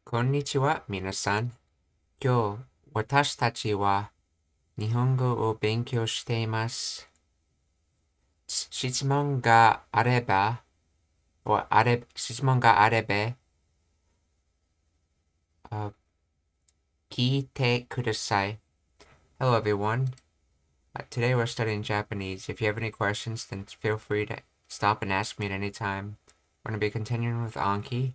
こんにちは、皆さん。今日、私たちは日本語を勉強しています。質問があれば、質問があれば、聞いてください。Hello, everyone. Today we're studying Japanese. If you have any questions, then feel free to stop and ask me at any time. We're going to be continuing with Anki.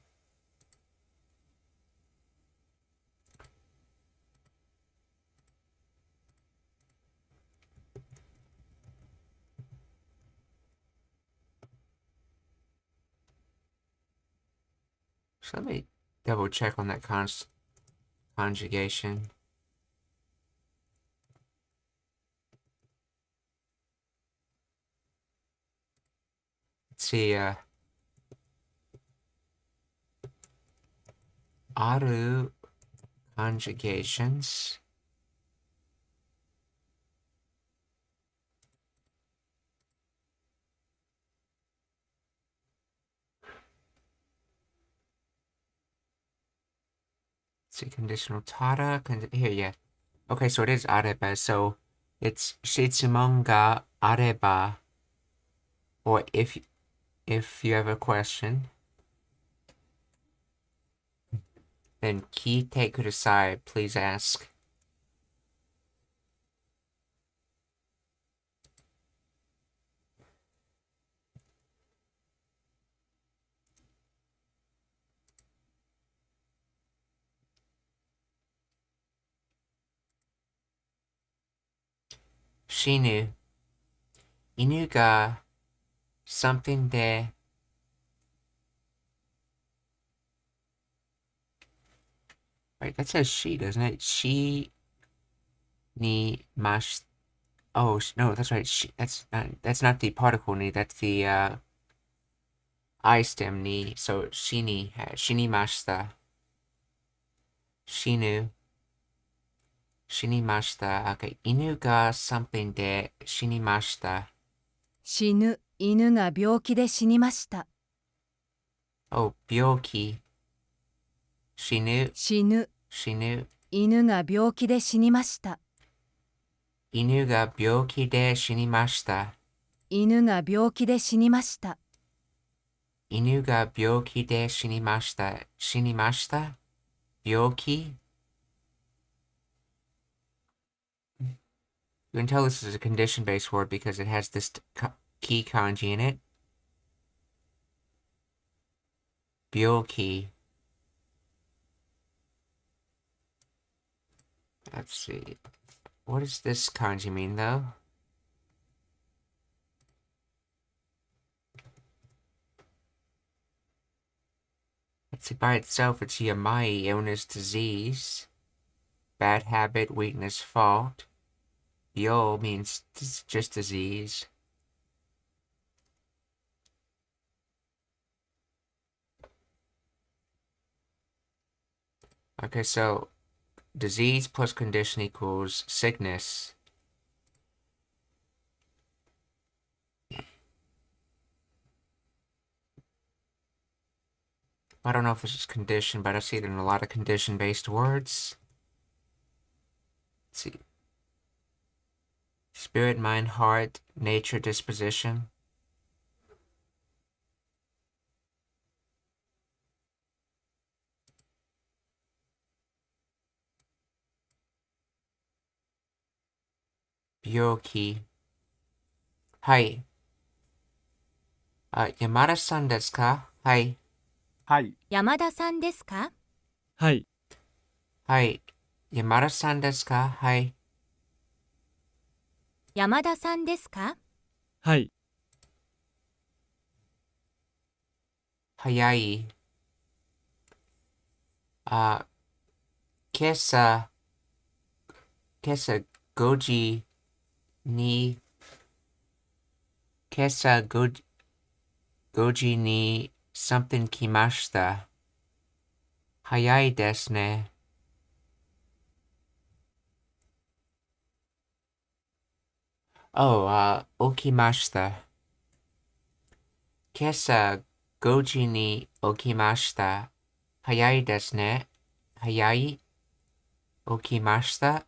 So let me double check on that conjugation. Let's see, aru conjugations. See, conditional tada, here, yeah. Okay, so it is areba, so it's shitsumon ga areba, or if you have a question, then kiite kudasai, please ask. Shinu, inu ga something de, right, that says she, doesn't it? She ni mash, oh, no, that's right, she, that's not the particle ni, that's the, I stem ni, so shini mashita. Shinu. Shinimashita. Okay. 犬が something で死にました。死ぬ、犬が病気で死にました。Oh, 病気。死ぬ。死ぬ。死ぬ。犬が病気で死にました。犬が病気で死にました。犬が病気で死にました。犬が病気で死にました。死にました。病気 You can tell this is a condition-based word because it has this key kanji in it. 病気 Let's see. What does this kanji mean, though? Let's see, by itself, it's yamai, illness, disease. Bad habit, weakness, fault. Yo means just disease. Okay, so disease plus condition equals sickness. I don't know if this is condition, but I see it in a lot of condition-based words. Let's see. Spirit, mind, heart, nature, disposition. Byoki. Hi. Yamada-san desu ka? Hi. はい。山田さんですか？はい。Hi. Yamada-san desu ka? Hi. 山田さんですか？はい。早い。今朝5時に、今朝5時に something 来ました。早いですね。Oh, 起きました。今朝5時に起きました。早いですね。Hayai okimashita.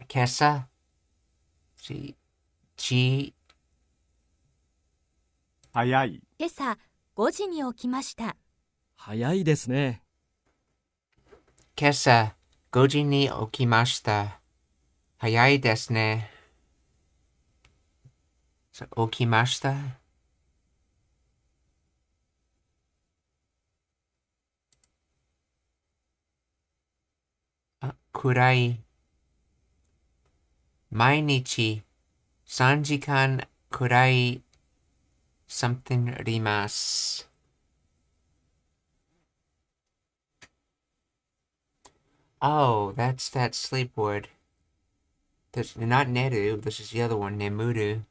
Kesa. Chi. 早い。今朝5時に起きました。早いですね。Kesa. Goji ni okimashita. Hayai desu ne. So, okimashita. Kurai. Mainichi. 3時間くらい something あります。Oh, that's that sleep word. This, not neru, this is the other one, nemuru.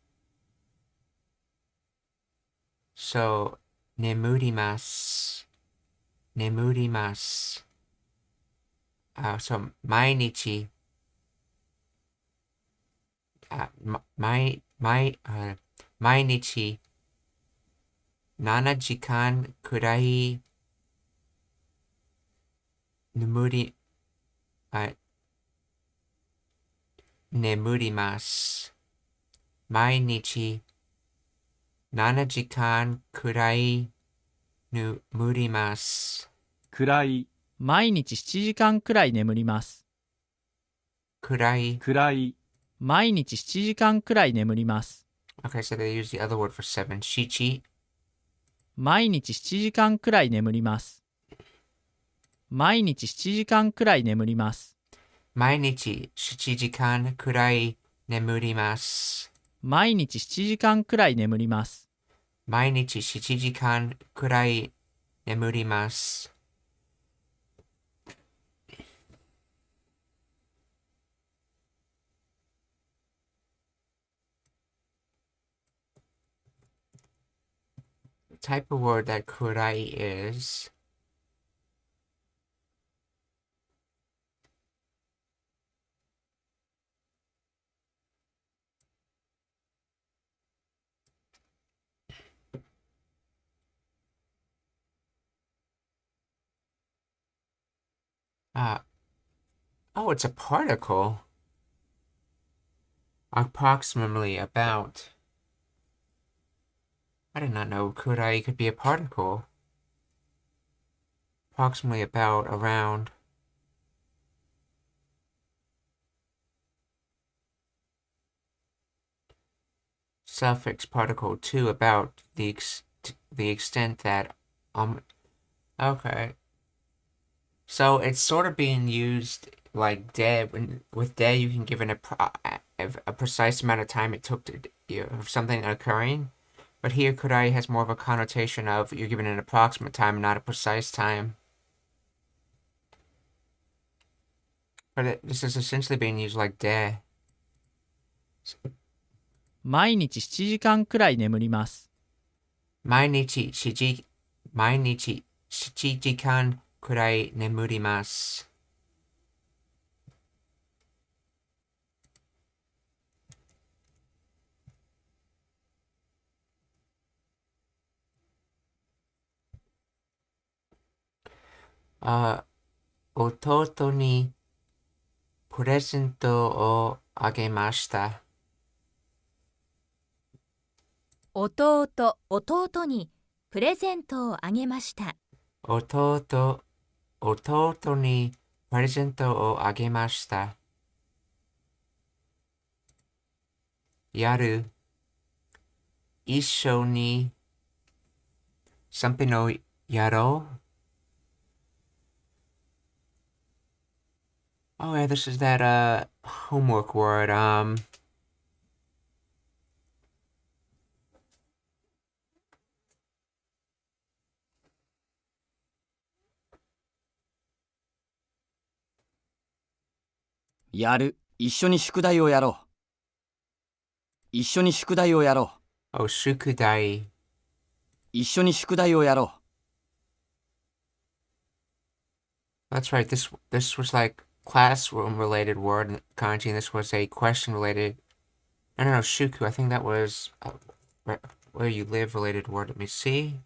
So, nemurimasu. Nemurimasu. So, 毎日、毎日7時間くらい眠ります。毎日7時間くらい眠ります。暗い。毎日7時間くらい眠ります。くらい。暗い。毎日7時間くらい眠ります。Okay, so they use the other word for 7. Shichi. 毎日7時間くらい眠ります。毎日7時間くらい眠ります。毎日7時間くらい眠ります。毎日7時間くらい眠ります。毎日7時間くらい眠ります。The type of word that kurai is oh, it's a particle. Approximately about. I did not know kurai could be a particle. Approximately about, around. Suffix particle to about the extent that okay. So it's sort of being used like de. With de, you can give a precise amount of time it took to of something occurring, but here kurai has more of a connotation of you're given an approximate time, not a precise time. But this is essentially being used like de. 毎日7時間くらい眠ります。毎日7時間くらい眠ります。弟にプレゼントをあげました。弟にプレゼントをあげました。弟にプレゼントをあげました。やる。一緒に something をやろう。Oh yeah, this is that homework word. やる。一緒に宿題をやろう。一緒に宿題をやろう。oh, 宿題。一緒に宿題をやろう。 That's right. This was like classroom related word kanji, and this was a question related. No, shuku. I think that was where you live related word. Let me see.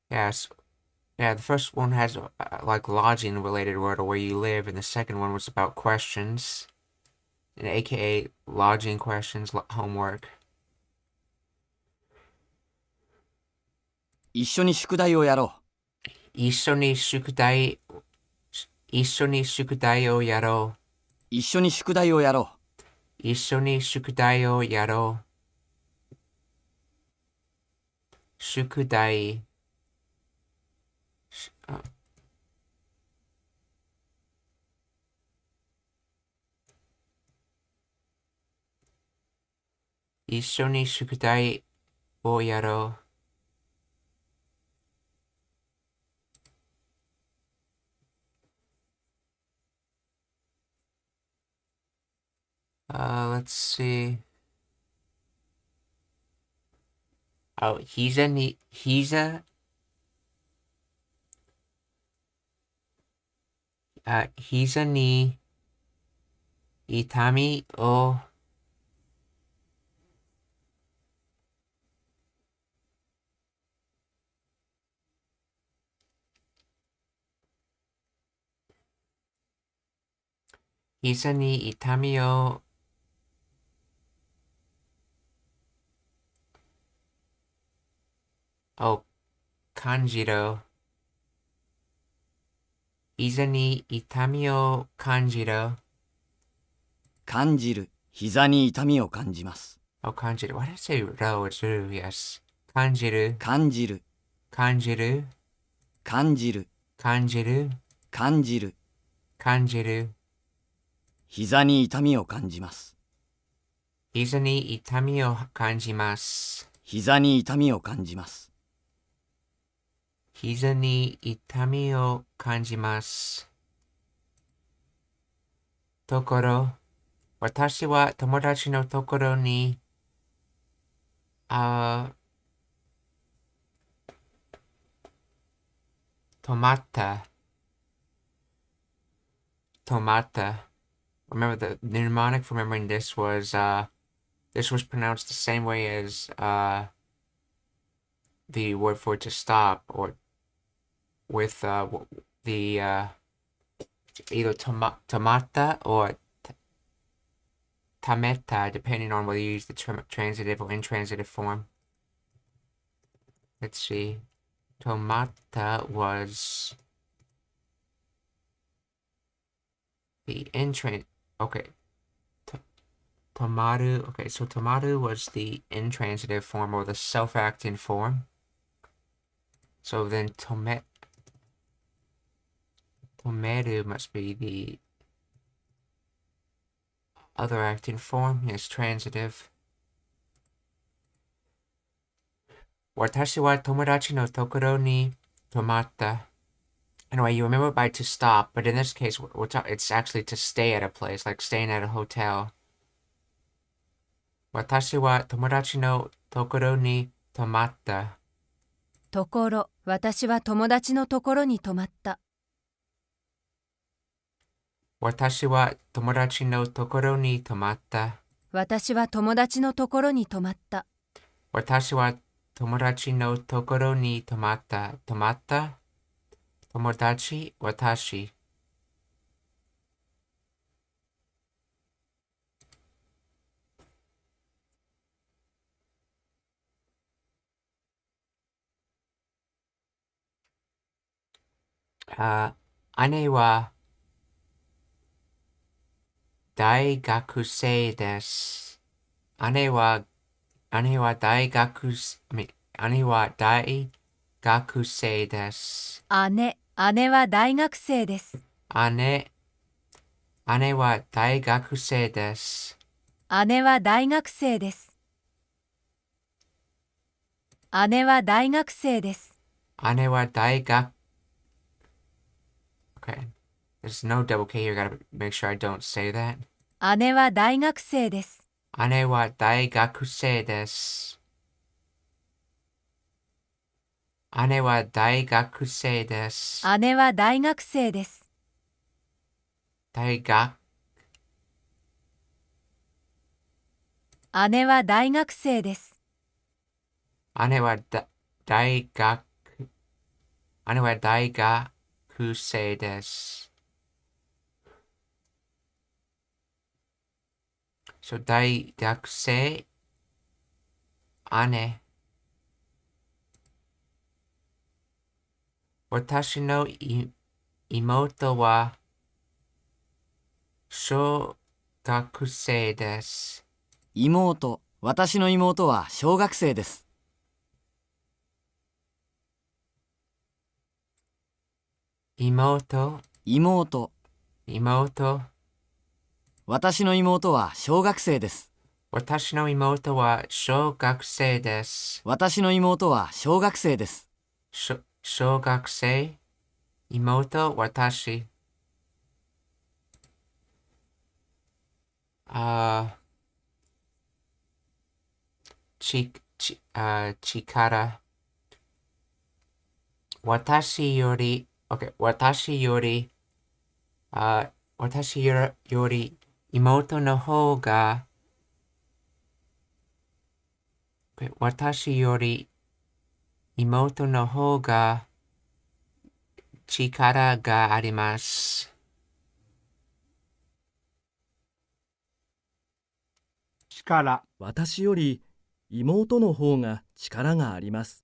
Yeah, Yes. Yeah, the first one has like lodging related word or where you live, and the second one was about questions, and aka lodging questions, homework. 一緒に宿題をやろ一緒に宿題、一緒に宿題をやろう。う。一緒に宿題をやろ一緒に宿題をやろう。宿題、あ一緒に宿題をやろう。Let's see. Oh,膝に痛みを膝に痛みを感じる。膝に痛みを感じる。う。感じる。膝に痛みを感じます。感じる。Why did I say ro? It's ru, yes. 感じる。感じる。感じる。感じる。感じる。感じる。感じる。膝に痛みを感じます。膝に痛みを感じます。膝に痛みを感じます。膝に痛みを感じます。ところ、私は友達のところに、泊まった。泊まった。Remember the mnemonic for remembering this was pronounced the same way as the word for to stop, or with the either tomata or tameta, depending on whether you use the transitive or intransitive form. Let's see. Tomata was the intransitive. Okay. Tomaru. Okay, so tomaru was the intransitive form or the self-acting form. So then tomeru must be the other acting form. Yes, transitive. 私は友達のところに泊まった。Anyway, you remember by to stop, but in this case, it's actually to stay at a place, like staying at a hotel. 私は友達のところに泊まった。ところ、私は友達のところに泊まった。私は友達のところに泊まった。私は友達のところに泊まった。私は友達のところに泊まった。泊まった。友達、私。姉は大学生です。姉は大学、姉は大学生です。姉は大学生です。姉は大学生です。姉は大学生です。姉は大学生です。姉は大学 Okay. There's no double K here. Gotta make sure I don't say that. 姉は大学生です。姉は大学生です。姉は大学生です。姉は大学生です。大学。姉は大学生です。姉は大学姉は大学生です。So 大学生、姉。私の妹は小学生です。妹、私の妹は小学生です。妹、妹、妹。私の妹は小学生です。私の妹は小学生です。私の妹は小学生です。小学生、妹、私。あ、力。私より、OK、私より、私より妹の方が、私より妹の方が力があります。力。私より妹の方が力があります。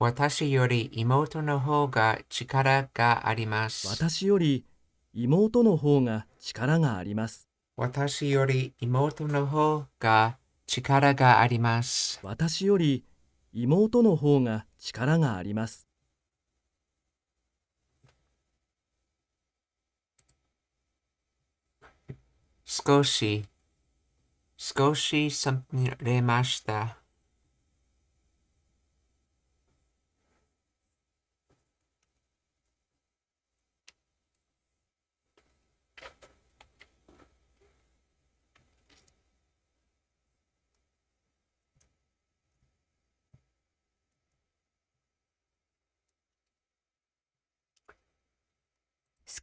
私より妹の方が力があります。私より妹の方が力があります。私より妹の方が力があります。私より妹の方が力があります。少しされました。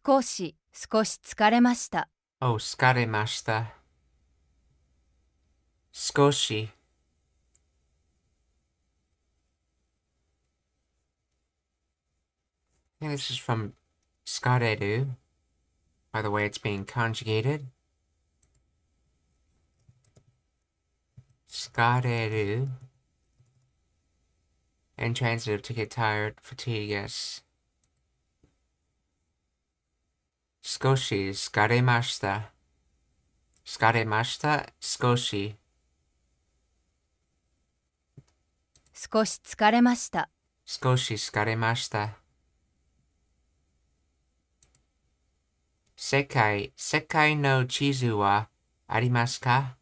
少し疲れました。疲れました。少し。I think this is from 疲れる. By the way, it's being conjugated. 疲れる. And transitive to get tired, fatigue, yes. 少し疲れました。疲れました。少し。少し疲れました。少し疲れました。世界の地図はありますか？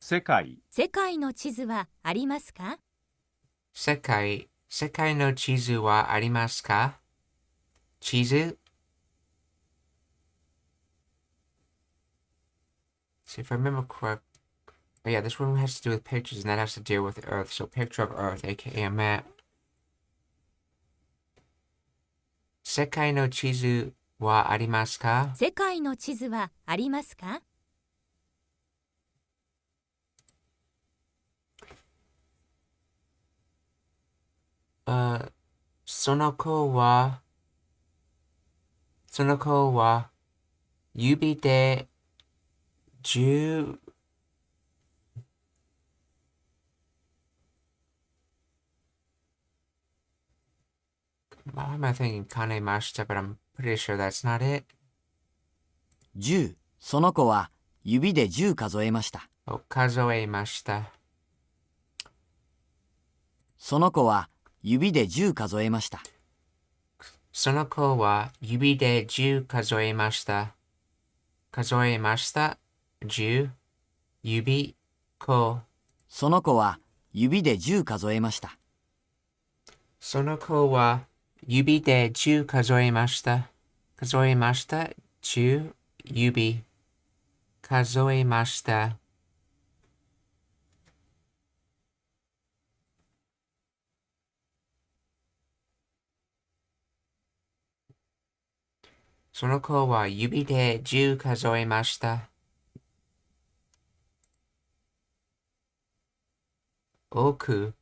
世界。世界の地図はありますか？世界の地図はありますか？地図 See if I remember correct. Oh yeah, this one has to do with pictures and that has to deal with the Earth. So picture of Earth, aka a map. 世界の地図はありますか？世界の地図はありますか？その子は指で10 Why am I thinking kanemashita, but I'm pretty sure that's not it. 10、その子は指で10数えました。数えました。その子は指で10数えました。その子は指で10数えました。数えました。10、指、子。その子は指で10数えました。その子は指で10数えました。数えました。10、指。数えました。その子は指で10数えました。oku.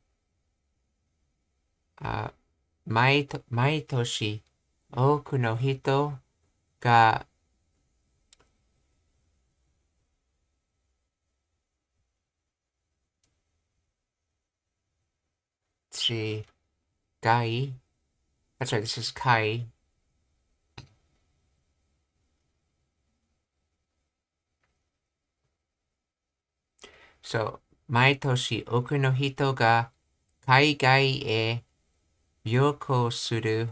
Maitoshi, oku no hito ga gai. That's right, this is kai. So, maitoshi oku no hito ga kaigai e ryoko suru.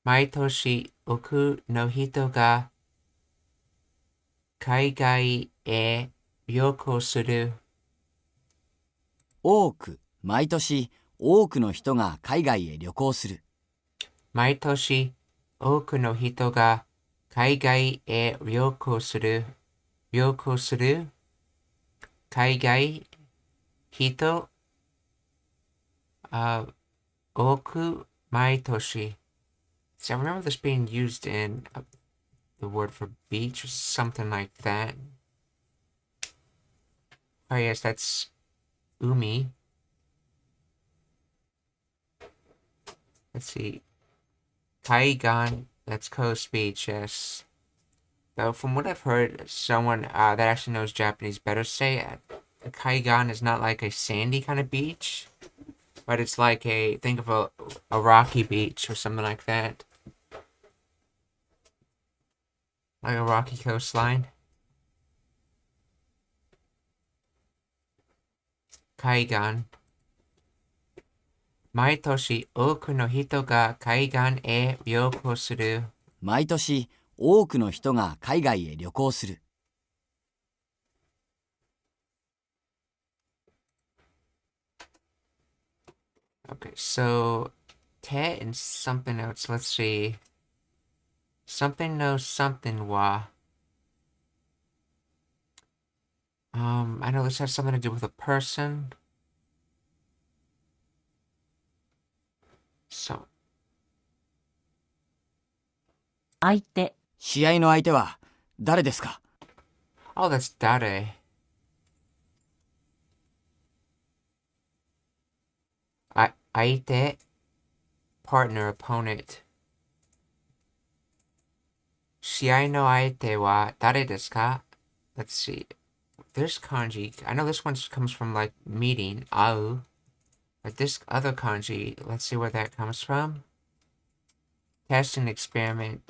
Maitoshi oku no hito ga kaigai e ryoko suru. 多く、毎年、多くの人が海外へ旅行する。毎年多くの人が海外へ旅行する。旅行する。海外人、多く毎年。So I remember this being used in the word for beach or something like that. Oh yes, that's umi. Let's see. Kaigan, that's coast beach, yes. Though from what I've heard, someone that actually knows Japanese better say Kaigan is not like a sandy kind of beach, but it's like think of a rocky beach or something like that. Like a rocky coastline. Kaigan. 毎年多くの人が海岸へ旅行する。毎年、多くの人が海外へ旅行する。Okay, so te and something else. Let's see. Something no something wa. I know this has something to do with a person. So, 相手、試合の相手は誰ですか？ oh, that's dare. Aite, partner, opponent. 試合の相手は誰ですか? Let's see. This kanji, I know this one comes from like meeting, au. But this other kanji, let's see where that comes from. Test and experiment,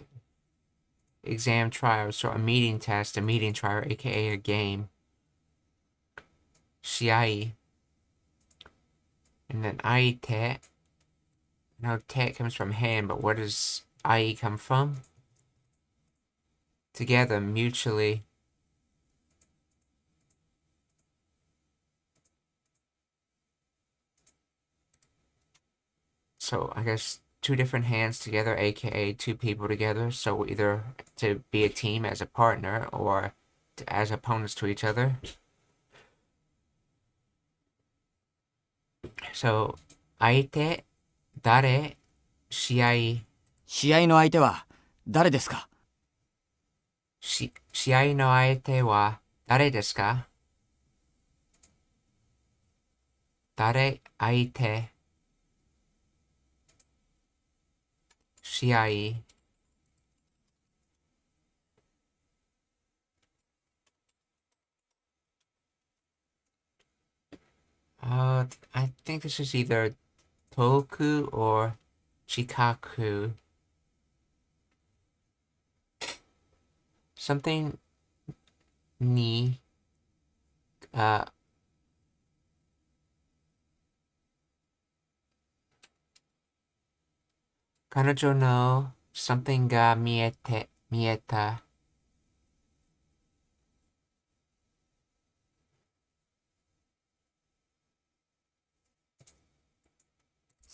exam trial. So a meeting test, a meeting trial, aka a game. Shiai. And then aite. No, te comes from hand, but where does ai come from? Together, mutually. So I guess two different hands together, aka two people together. So either to be a team as a partner or as opponents to each other. So, 相手、誰、試合、試合の相手は誰ですか？試合の相手は誰ですか？誰、相手、試合。I think this is either Toku or Chikaku. Something ni Kanojo no something ga mieta.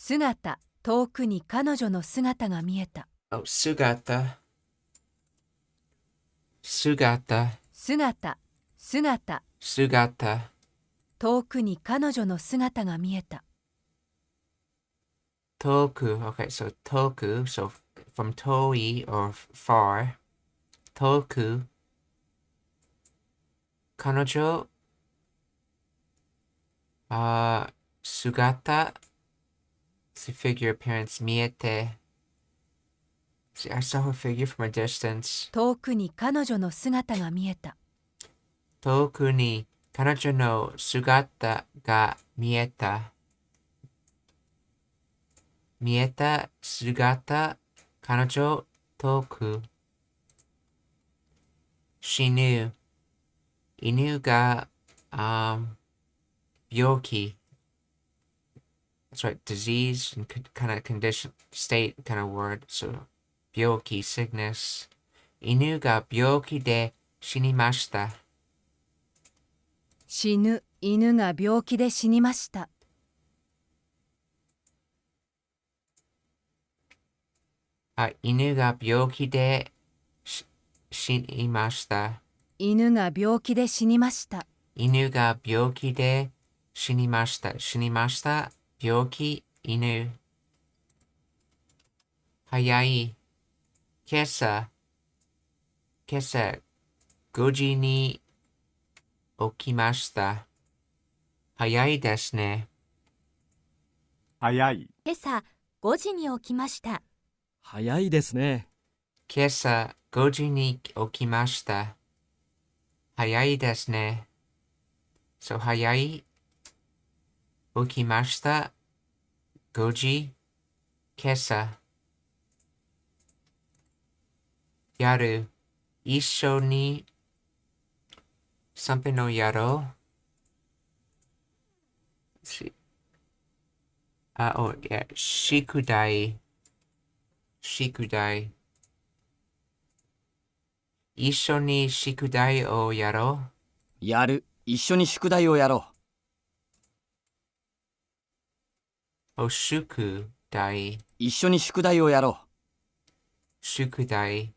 姿、遠くに彼女の姿が見えた。 Oh, sugata. Sugata. 姿、姿、 Sugata. 遠くに彼女の姿が見えた。 Toku. Okay, so toku. So from 遠い or far. 遠く。彼女、姿 it's a figure appearance 見えて See, I saw her figure from a distance. 遠くに彼女の姿が見えた。遠くに彼女の姿が見えた。見えた姿、彼女、遠く。死ぬ、犬が、病気。That's right, disease and kind of condition, state kind of word. So, 病気, sickness. 犬が病気で死にました。死ぬ犬が病気で死にました。犬が病気で死にました。犬が病気で死にました。犬が病気で死にました。死にました。病気、犬。早い。今朝5時に起きました。早いですね。早い。今朝5時に起きました。早いですね。今朝5時に起きました。早いですね。そう、早い。起きました。5時。今朝。やる。一緒に。something をやろう。宿題。宿題。一緒に宿題をやろやる。一緒に宿題をやろう。宿題。一緒に宿題をやろ宿題。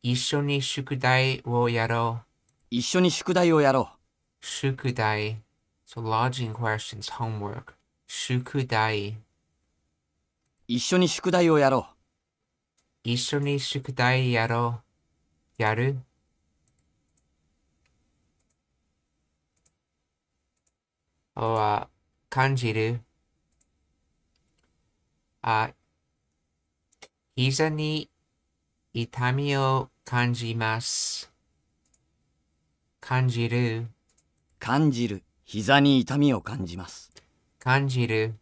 一緒に宿題をやろう。一緒に宿題をやろ宿題。So lodging questions, homework. 宿題。一緒に宿題をやろ一緒に宿題やろう。やる。感じる。膝に痛みを感じます。感じる。感じる。膝に痛みを感じます。感じる。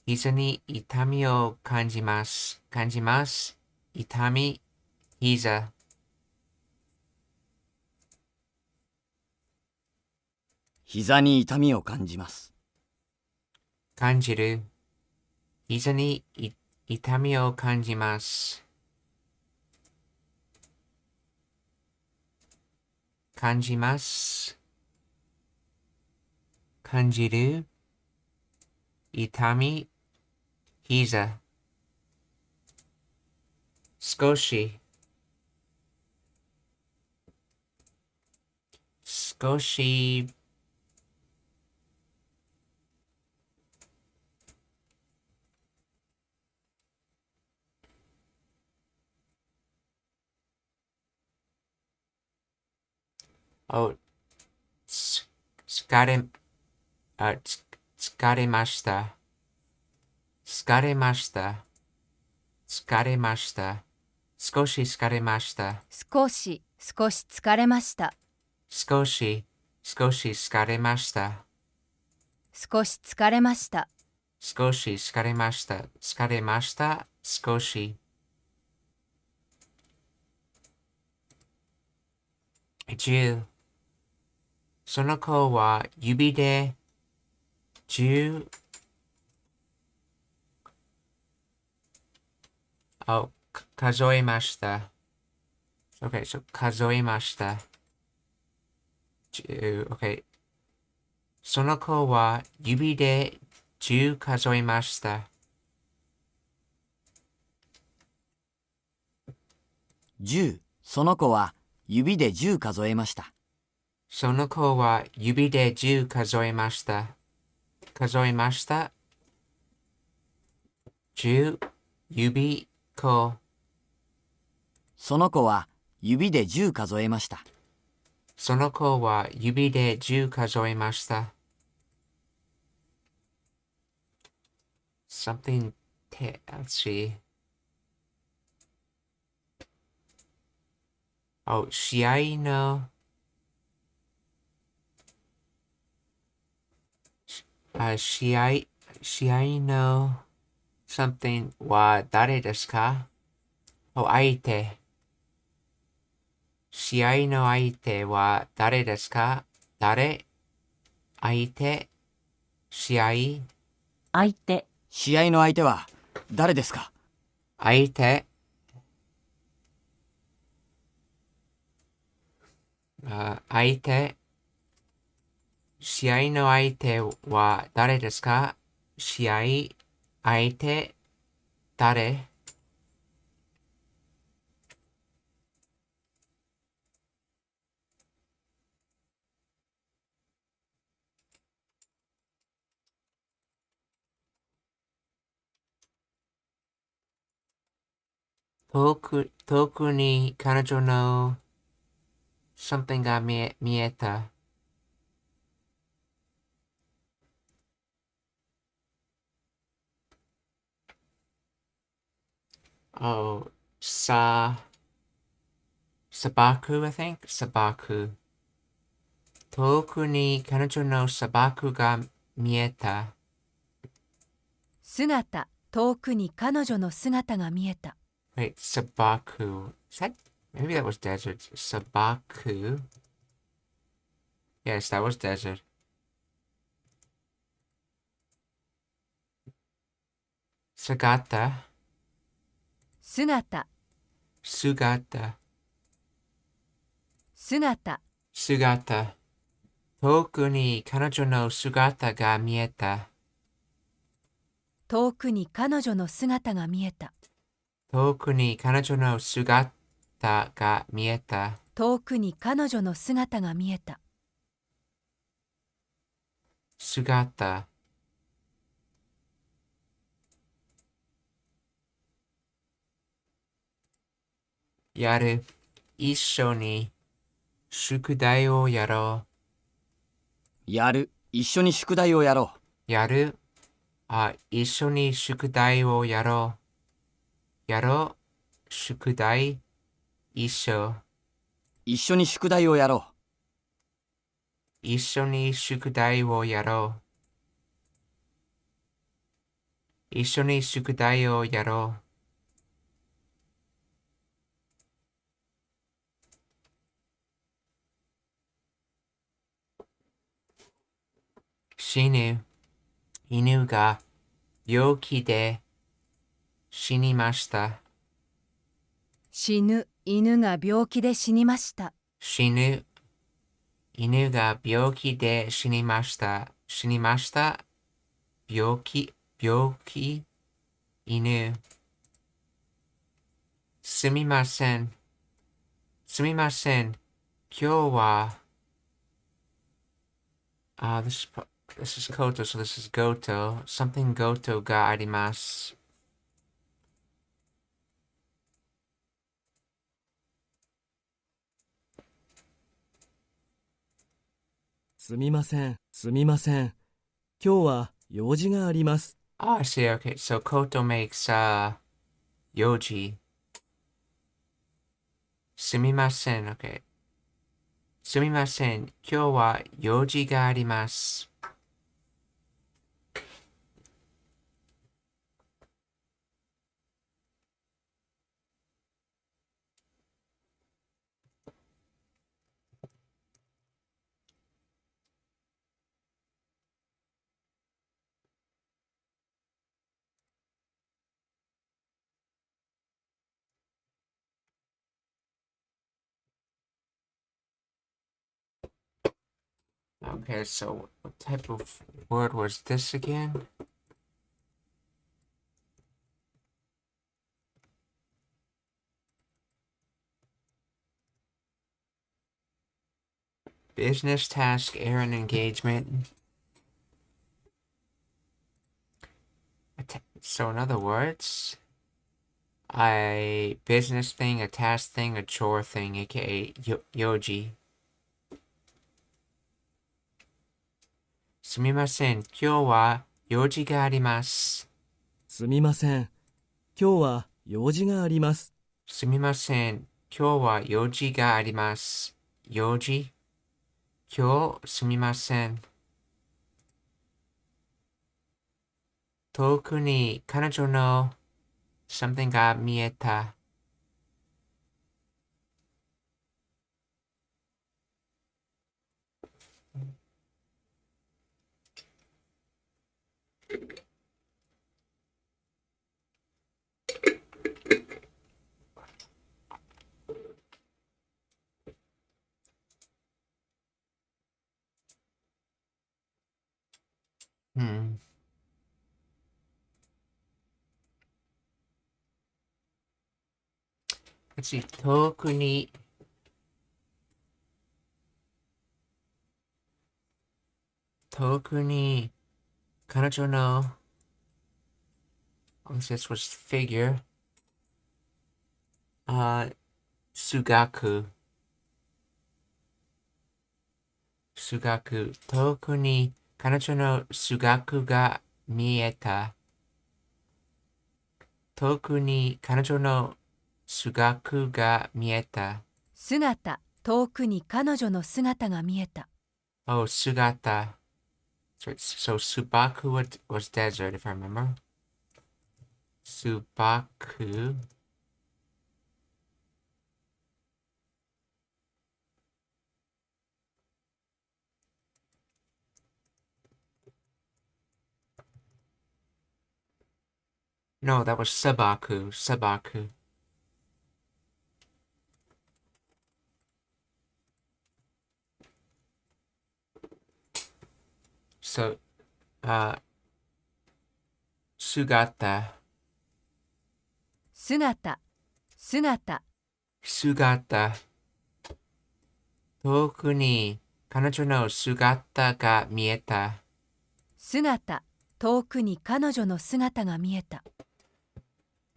膝に痛みを感じます。感じます。痛み、膝。膝に痛みを感じます。感じる。膝に痛みを感じます。感じます。感じる。痛み、膝。少し。少し。疲れ、疲れました。疲れました。疲れました。少し疲れました。少し疲れました。少し疲れました。少し疲れました。少し疲れました。疲れました。少し。10。その子は指で10数えました。Okay, so 数えました。Okay. その子は指で10数えました。10。その子は指で10数えました。その子は指で10数えました。数えました。10指子。その子は指で10数えました。その子は指で10数えました。Something, let's see. Oh, 試合の、試合の something は誰ですか？ Oh, 相手。試合の相手は誰ですか？誰？相手？試合？相手、試合の相手は誰ですか？相手？相手？試合の相手は誰ですか？試合？相手？誰？遠くに彼女の something が見えた。Oh, 砂漠 I think? 砂漠。遠くに彼女の砂漠が見えた。姿、遠くに彼女の姿が見えた。Wait, 砂漠。Maybe that was desert. 砂漠 Yes, that was desert. 姿姿、姿姿、遠くに彼女の姿が見えた。遠くに彼女の姿が見えた。遠くに彼女の姿が見えた。遠くに彼女の姿が見えた。姿やる。一緒に宿題をやろやる。一緒に宿題をやろう。やる。一緒に宿題をやろう。やろう。宿題。一緒。う。一緒に宿題をやろ一緒に宿題をやろう。一緒に宿題をやろう。死ぬ。犬が病気で死にました。死ぬ犬が病気で死にました。死ぬ。犬が病気で死にました。死にました。病気、犬。すみません。すみません。今日は、this is Koto, so this is Goto. Something Goto があります。すみません、すみません。今日は用事があります。Oh, I see. Okay, so Koto makes Yoji. すみません。Okay. すみません。今日は用事があります。Okay, so what type of word was this again? Business task, errand engagement. So in other words, a business thing, a task thing, a chore thing, aka yoji. すみません、今日は用事があります。すみません。今日は用事があります。すみません、今日は用事があります。用事今日すみません。遠くに彼女の something が見えた。Hmm. Let's see. 遠くに彼女の this was figure 数学遠くに彼女の数学が見えた。遠くに彼女の数学が見えた。姿、遠くに彼女の姿が見えた。Oh, sugata. So Subaku was desert, if I remember. Subaku. No, that was Sabaku. Sabaku. So, Sugata. 姿、Sugata. 遠くに彼女の姿が見えた。姿、遠くに彼女の姿が見えた。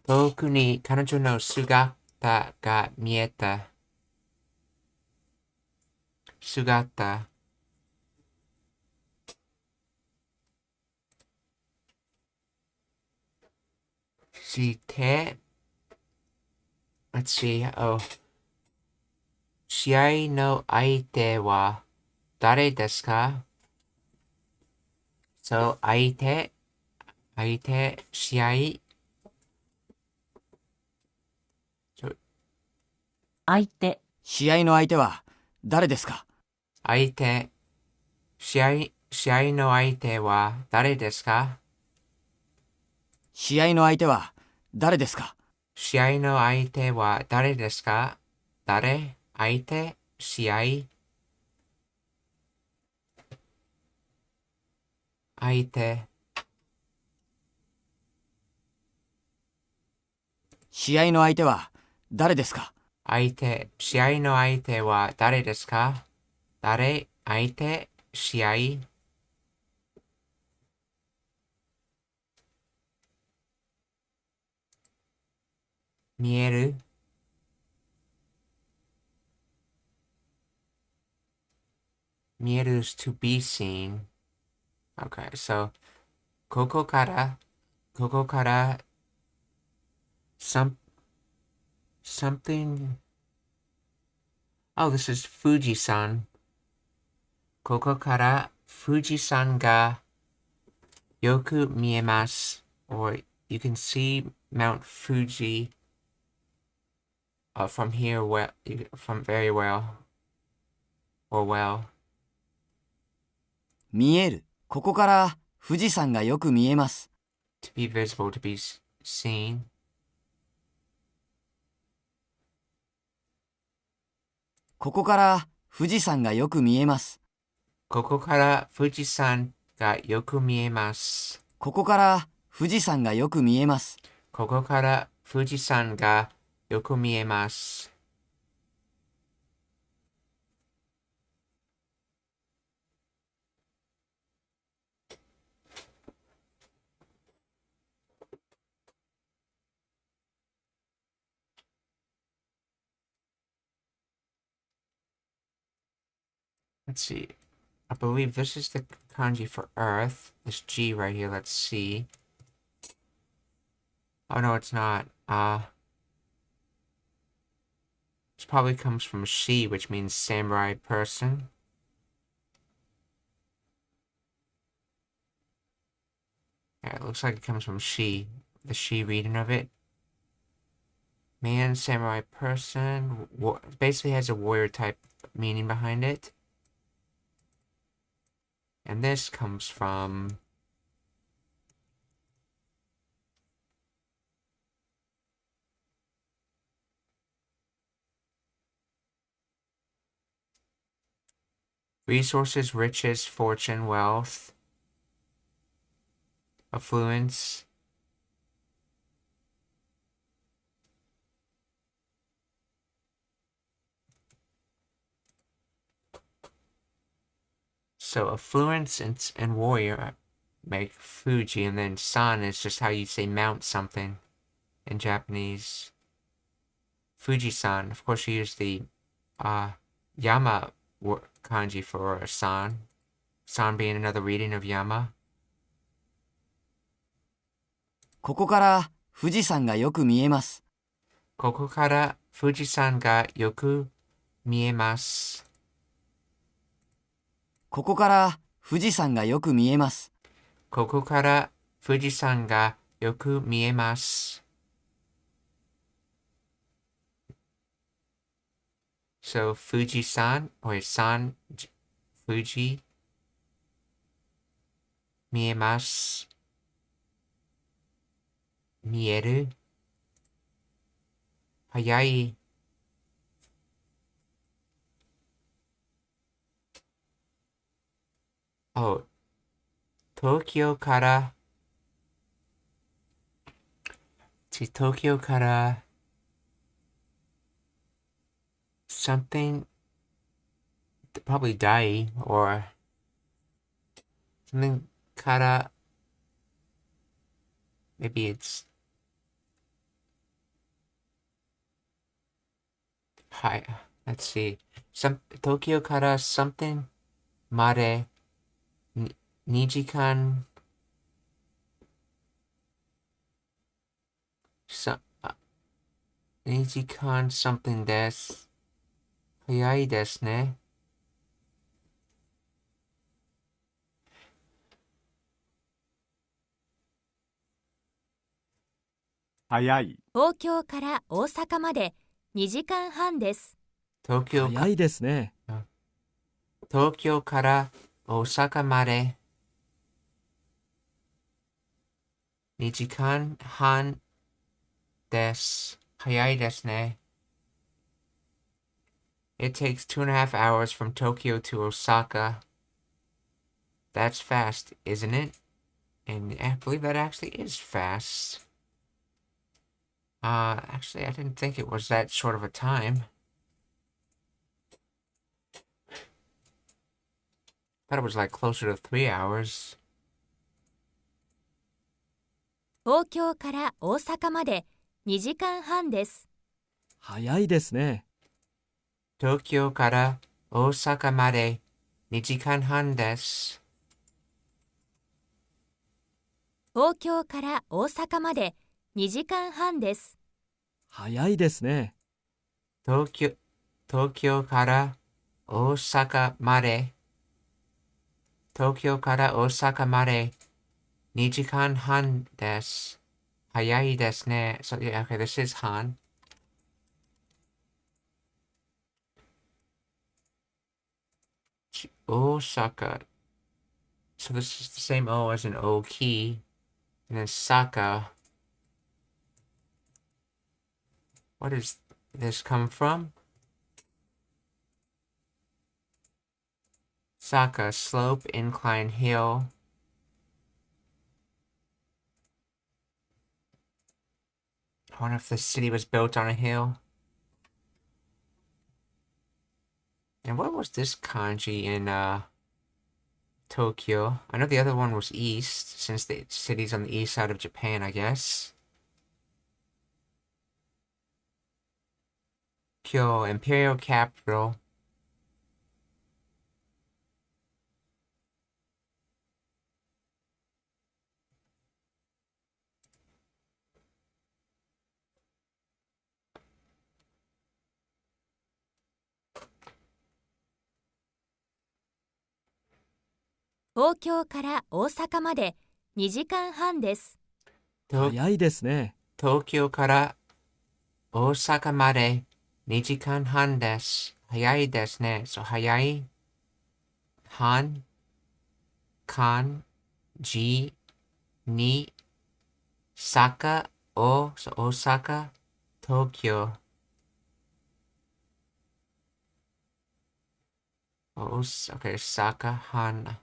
遠くに彼女の姿が見えた。姿。して、let's see, oh. 試合の相手は誰ですか？ So, 相手、試合、相手、試合の相手は誰ですか？相手、試合の相手は誰ですか？試合の相手は誰ですか？試合の相手は誰ですか？誰？相手？試合？相手。試合の相手は誰ですか？相手、試合の相手は誰ですか？誰？相手？試合？見える？見える is to be seen. Okay, so ここから something. Oh, this is Fuji-san. ここから富士山がよく見えます。Or you can see Mount Fuji from here from very well. Or well. 見える。ここから富士山がよく見えます。To be visible, to be seen. ここから富士山がよく見えます。ここから富士山がよく見えます。ここから富士山がよく見えます。ここから富士山がよく見えます。Let's see. I believe this is the kanji for Earth. This G right here. Let's see. Oh no, it's not. This probably comes from Shi, which means samurai person. Yeah, it looks like it comes from Shi. The Shi reading of it. Man, samurai person. Basically has a warrior type meaning behind it. And this comes from resources, riches, fortune, wealth, affluence. So affluence and warrior make Fuji, and then san is just how you say mount something in Japanese. Fuji-san. Of course, you use the Yama kanji for san. San being another reading of Yama. ここから富士山がよく見えます。ここから富士山がよく見えます。ここから富士山がよく見えます。ここから富士山がよく見えます。So, Fuji-san, or san, Fuji, 見えます。見える。早い。Oh, 東京からsomething, probably die, or something から maybe it's はい let's see, 東京から something まで2時間2時間 something です。早いですね。早い、東京から大阪まで2時間半です。東京早いですね。東京から大阪まで2時間半です。早いですね。It takes 2.5 hours from Tokyo to Osaka. That's fast, isn't it? And I believe that actually is fast. Actually, I didn't think it was that short of a time. Thought it was like closer to 3 hours. 東京から大阪まで2時間半です。早いですね。東京から大阪まで2時間半です。東京から大阪まで2時間半です。早いですね。東京から大阪まで東京から大阪まで2時間半です。早いですね。So, yeah, okay, this is Han. Osaka. So this is the same O as an O key. And then Saka. What does this come from? Saka, slope, incline, hill. I wonder if the city was built on a hill. And what was this kanji in Tokyo? I know the other one was east, since the city's on the east side of Japan, I guess. Kyo, imperial capital. 東京から大阪まで2時間半です。早いですね。東京から大阪まで2時間半です。早いですね。So 早い。半、間、じ、に、坂、大阪、東京。Okay, 坂、半。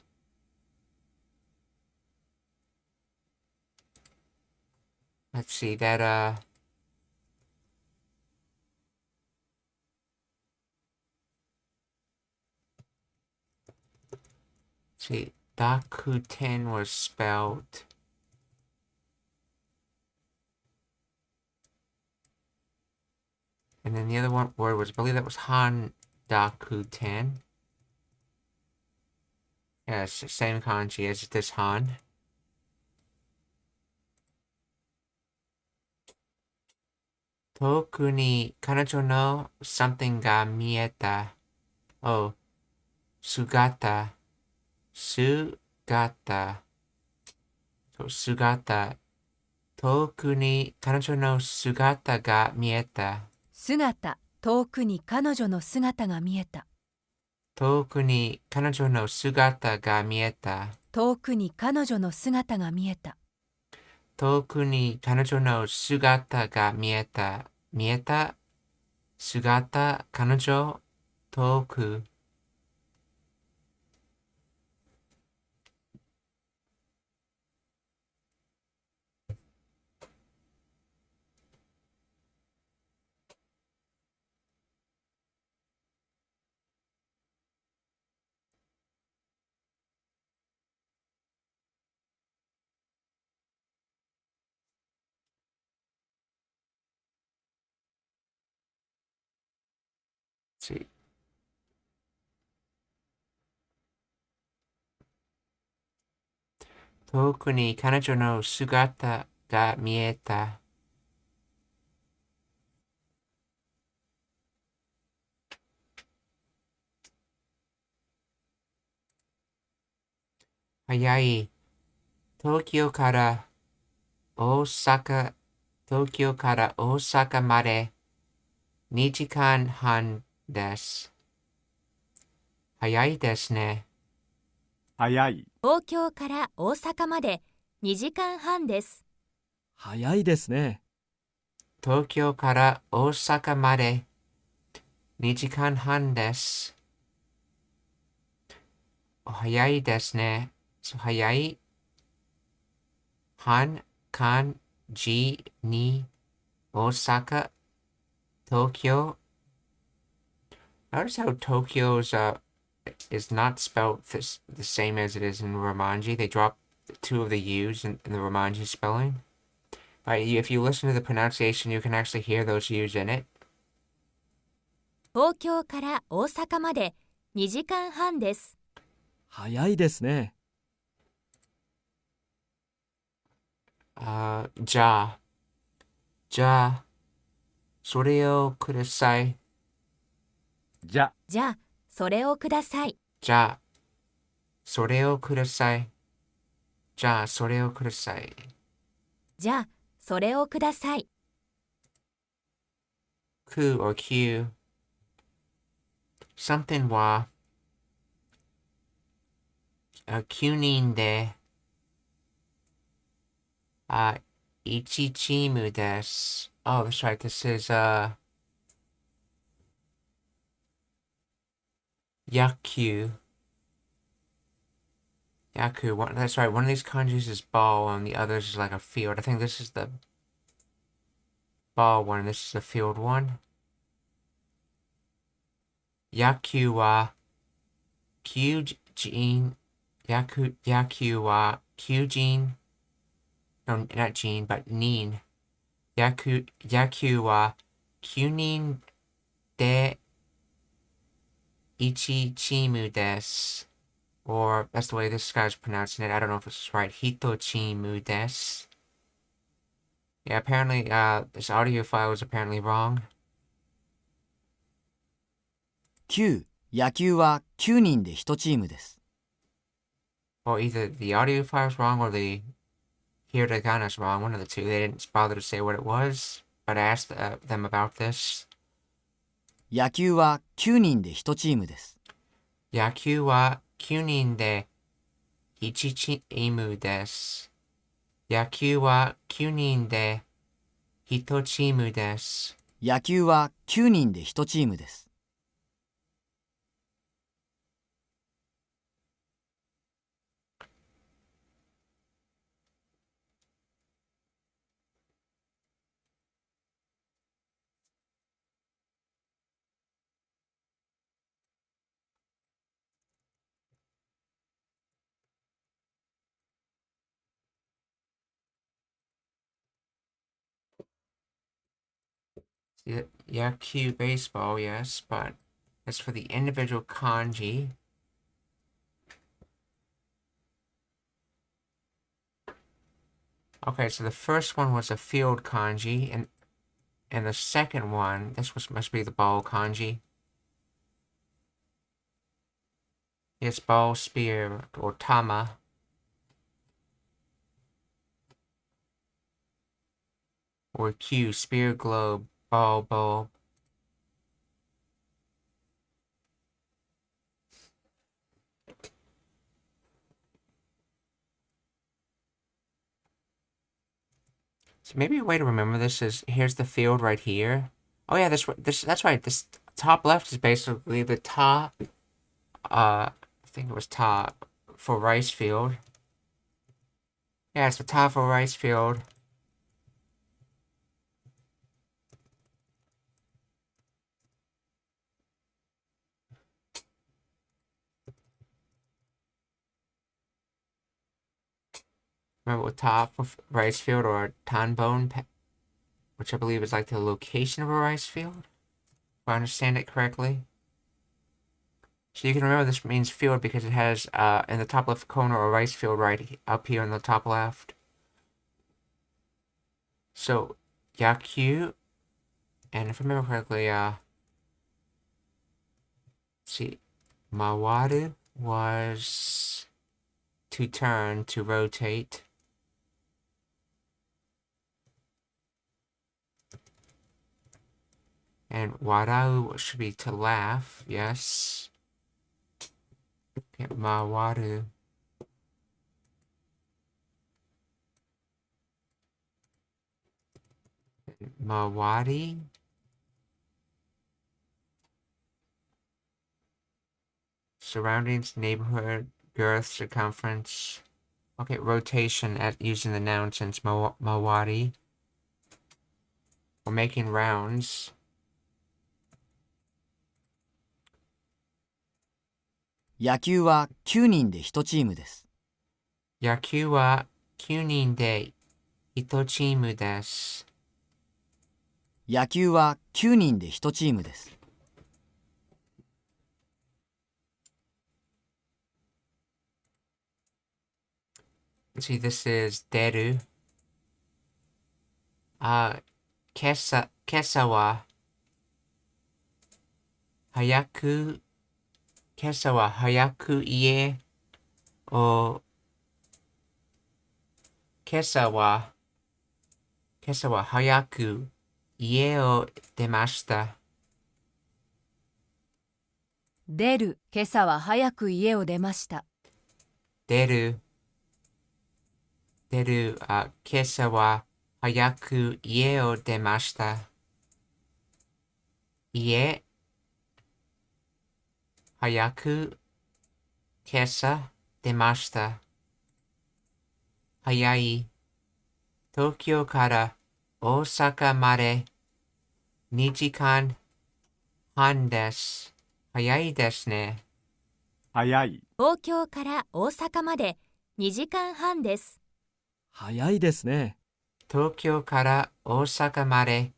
Let's see that, see, Dakuten was spelled. And then the other one word was, I believe that was Han Dakuten. Yes, same kanji as this Han. 遠くに彼女の something が見えた。Oh, 姿。姿。そう、姿。遠くに彼女の姿が見えた。姿、遠くに彼女の姿が見えた。遠くに彼女の姿が見えた。遠くに彼女の姿が見えた。遠くに彼女の姿が見えた。見えた。姿、彼女、遠く。See. 遠くに彼女の姿が見えた。早い。東京から大阪、東京から大阪まで2時間半です。早いですね。早い。東京から大阪まで2時間半です。早いですね。東京から大阪まで2時間半です。早いですね。早い。半、間、じ、に、大阪、東京. Notice how Tokyo's is not spelled the same as it is in Romanji. They drop two of the U's in the Romanji spelling. If you listen to the pronunciation, you can actually hear those U's in it. 東京から大阪まで2時間半です。早いですね。じゃあ、それをください。じゃ、じゃあ、それをください。じゃあ、それをください。じゃあ、それをください。じゃあ、それをください。く or Q. Something は、9人で、1チームです。Oh, that's right. This is, 野球. Yaku. That's right. One of these kanjis is ball, and the others is like a field. I think this is the ball one, and this is the field one. Yaku wa Kyujin. Yaku wa Kyujin. No, not Jin, but Nin. Yaku wa Kyunin de Ichi chimu desu. Or that's the way this guy's pronouncing it. I don't know if this is right. Hitochimu desu. Yeah, apparently, this audio file is apparently wrong. 9、野球は9人で1チームです。Or either the audio file is wrong or the hiragana is wrong. One of the two. They didn't bother to say what it was, but I asked them about this. 野球は9人で1チームです。野球は9人で1チームです。野球は9人で1チームです。野球は9人で1チームです。Yaku baseball, yes, but as for the individual kanji, okay, so the first one was a field kanji, and the second one, must be the ball kanji. It's ball, spear, or tama. Or Q, spear, globe, ball, bulb. So maybe a way to remember this is, here's the field right here. Oh yeah, that's right. This top left is basically the ta, I think it was ta for rice field. Yeah, it's the ta for rice field. Remember with ta for rice field, or tanbone, which I believe is like the location of a rice field, if I understand it correctly. So you can remember this means field because it has in the top left corner a rice field right up here in the top left. So Yakyu, and if I remember correctly, let's see, Mawaru was to turn, to rotate. And Warau should be to laugh, yes. Okay, Mawaru. Mawari. Surroundings, neighborhood, girth, circumference. Okay, rotation at using the noun since Mawari. We're making rounds. 野球は9人で1チームです。野球は9人で1チームです。野球は9人で1チームです。Let's see, this is deru. 今朝は早く、今朝は早く家を、今朝は早く家を出ました。出る。今朝は早く家を出ました。出る、今朝は早く家を出ました。家、早く、今朝出ました。早い、東京から大阪まで2時間半です。早いですね。早い、東京から大阪まで2時間半です。早いですね。東京から大阪まで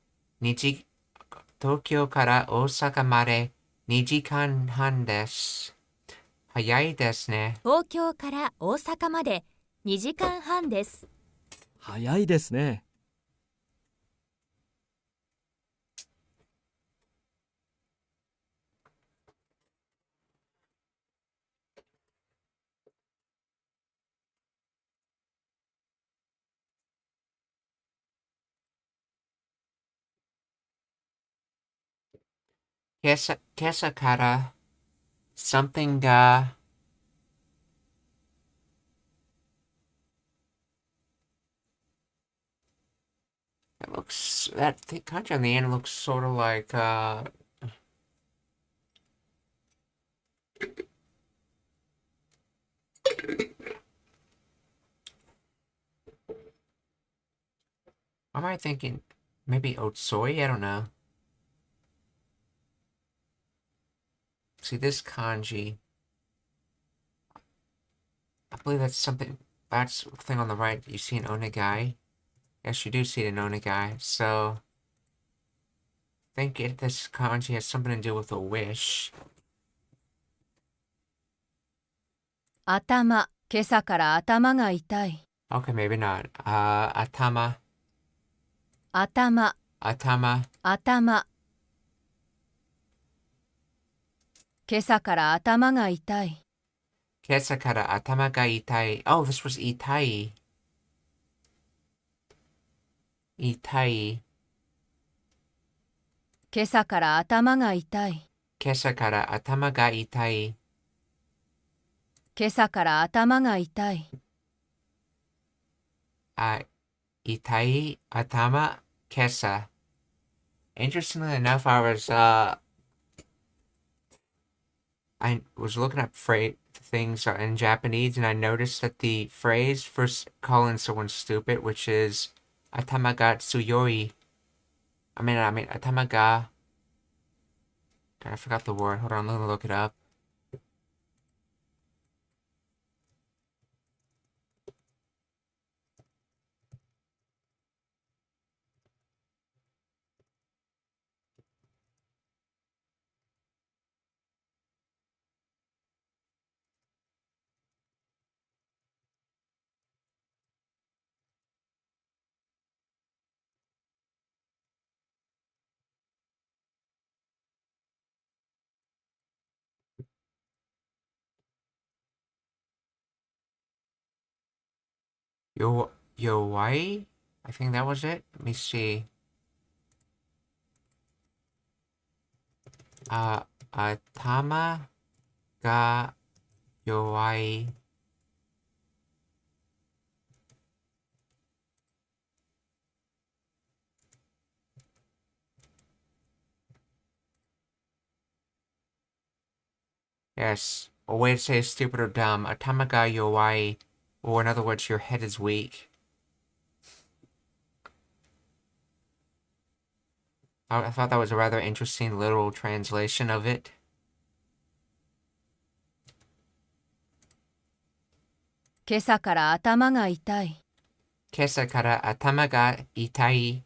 2時間半です。早いですね。東京から大阪まで2時間半です。早いですね。Kesa kara something ga that the kanji on the end looks sort of like am I thinking maybe otsoi? I don't know. See this kanji. I believe that's something. That's the thing on the right. You see an onegai. Yes, you do see an onegai. So I think this kanji has something to do with a wish. 頭、今朝から頭が痛い。 Okay, maybe not. Atama. 頭、 Atama. 頭。今朝から頭が痛い。 Kesa kara atama ga itai. Oh, this was itai. Itai. 今朝から頭が痛い。 Kesa kara atama ga itai. 今朝から頭が痛い。 Itai atama kesa. Interestingly enough, I was looking up things in Japanese, and I noticed that the phrase for calling someone stupid, which is atama ga tsuyoi. I mean atama ga. God, I forgot the word. Hold on, let me look it up. Yowai? I think that was it. Let me see. Atama ga yowai. Yes. A way to say stupid or dumb. Atama ga yowai. Or in other words, your head is weak. I thought that was a rather interesting literal translation of it. 今朝から頭が痛い。 Kesa kara atama ga itai.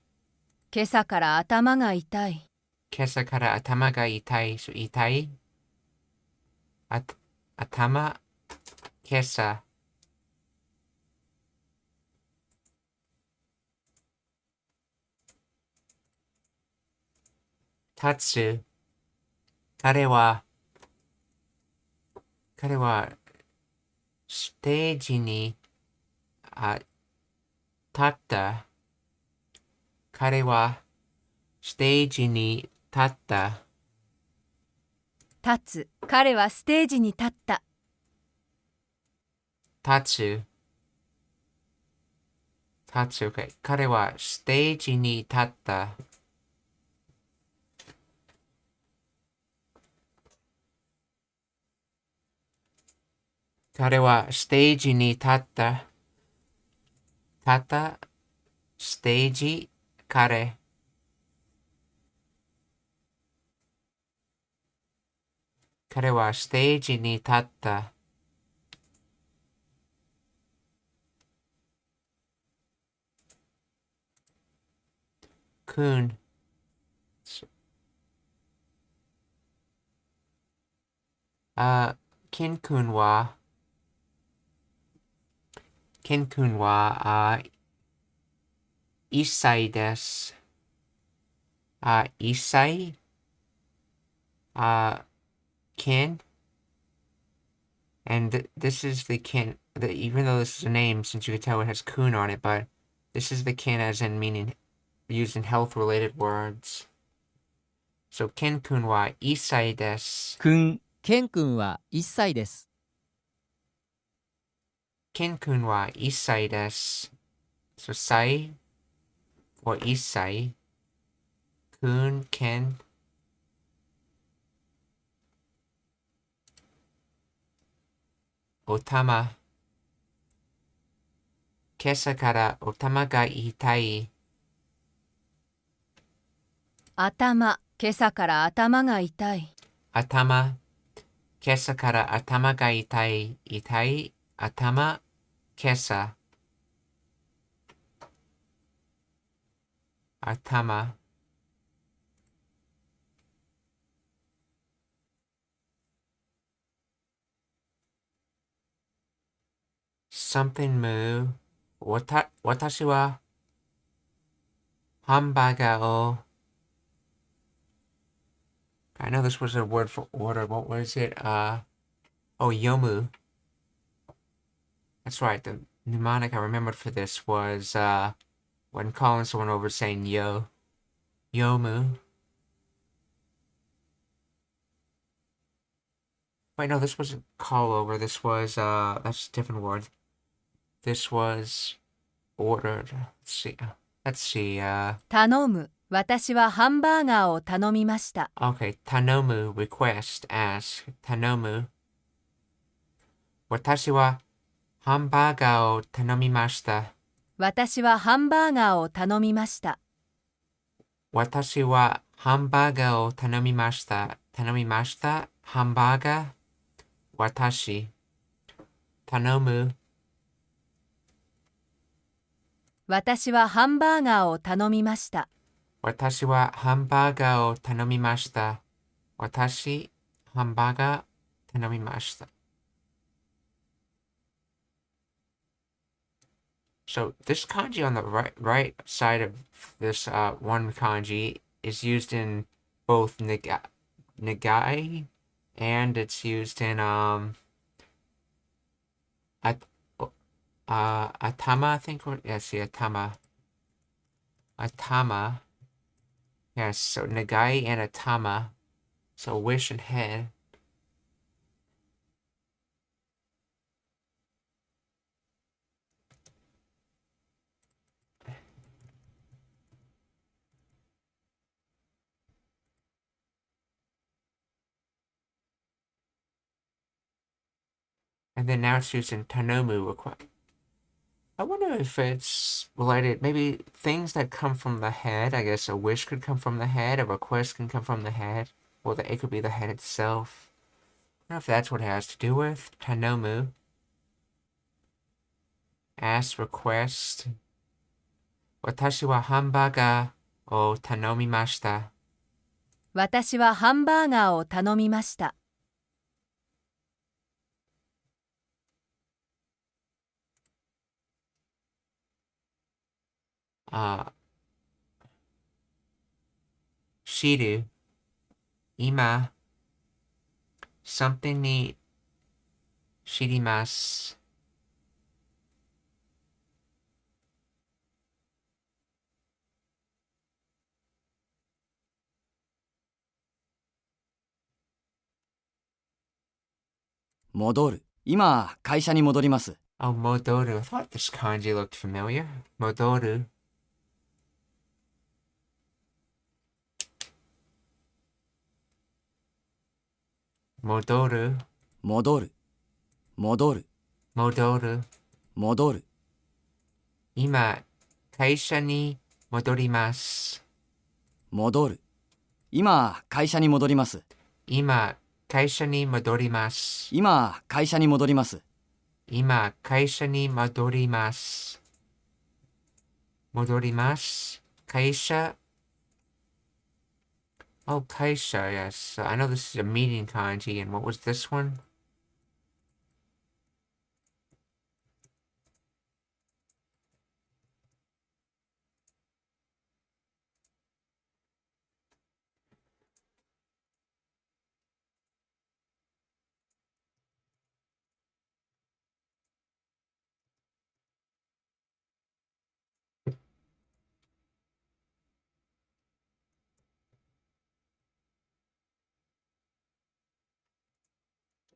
今朝から頭が痛い。 Kesa kara atama ga itai. So itai. Atama. Kesa. Tatsu. 彼はステージに立った。彼はステージに立った。立つ。彼はステージに立った。立つ。Okay. 彼はステージに立った。彼はステージに立った。ステージ、彼。彼はステージに立った。くん。ケン君は、1歳です。1歳Ken? And this is the Ken, even though this is a name, since you can tell it has kun on it, but this is the Ken as in meaning used in health-related words. So, Ken-kun wa 1歳です。くん、ケン君は1歳です。Ken-kun wa 1歳です。So, 歳 or 1歳。kun, Ken. おたま。今朝からおたまが痛い。頭、今朝から頭が痛い。頭。今朝から頭が痛い。痛い。頭。今朝。頭。something move. 私はハンバーガーを I know this was a word for order. What was it? Oh, yomu. That's right. The mnemonic I remembered for this was when calling someone over saying yo. Yomu. Wait, no, this wasn't call over. This was that's a different word. This was ordered. Let's see. Let's see. 頼む。私はハンバーガーを頼みました。Okay. Tanomu, request, ask. Tanomu. 私はハンバーガーを頼みました。私はハンバーガーを頼みました。私はハンバーガーを頼みました。頼みました。ハンバーガー。私。頼む。私はハンバーガーを頼みました。私はハンバーガーを頼みました。私、ハンバーガー頼みました。So this kanji on the right side of this one kanji is used in both nagai and it's used in atama, I think. Yes, the atama. Atama. Yes, so nagai and atama. So wish and head. And then now it's used in Tanomu. I wonder if it's related. Maybe things that come from the head. I guess a wish could come from the head. A request can come from the head. Or it could be the head itself. I don't know if that's what it has to do with. Tanomu. Ask, request. 私はハンバーガーを頼みました。私はハンバーガーを頼みました。知る。今。something に知ります。戻る。今、会社に戻ります。Oh, 戻る. I thought this kanji looked familiar. 戻る. Modoru. 戻る。戻る。 Modoru. 戻る。今、会社に戻ります。戻る。今、会社に戻ります。今、会社に戻ります。今、会社に戻ります。今、会社に戻ります。戻ります。会社。Oh, 会社, yes. So I know this is a meeting kanji, and what was this one?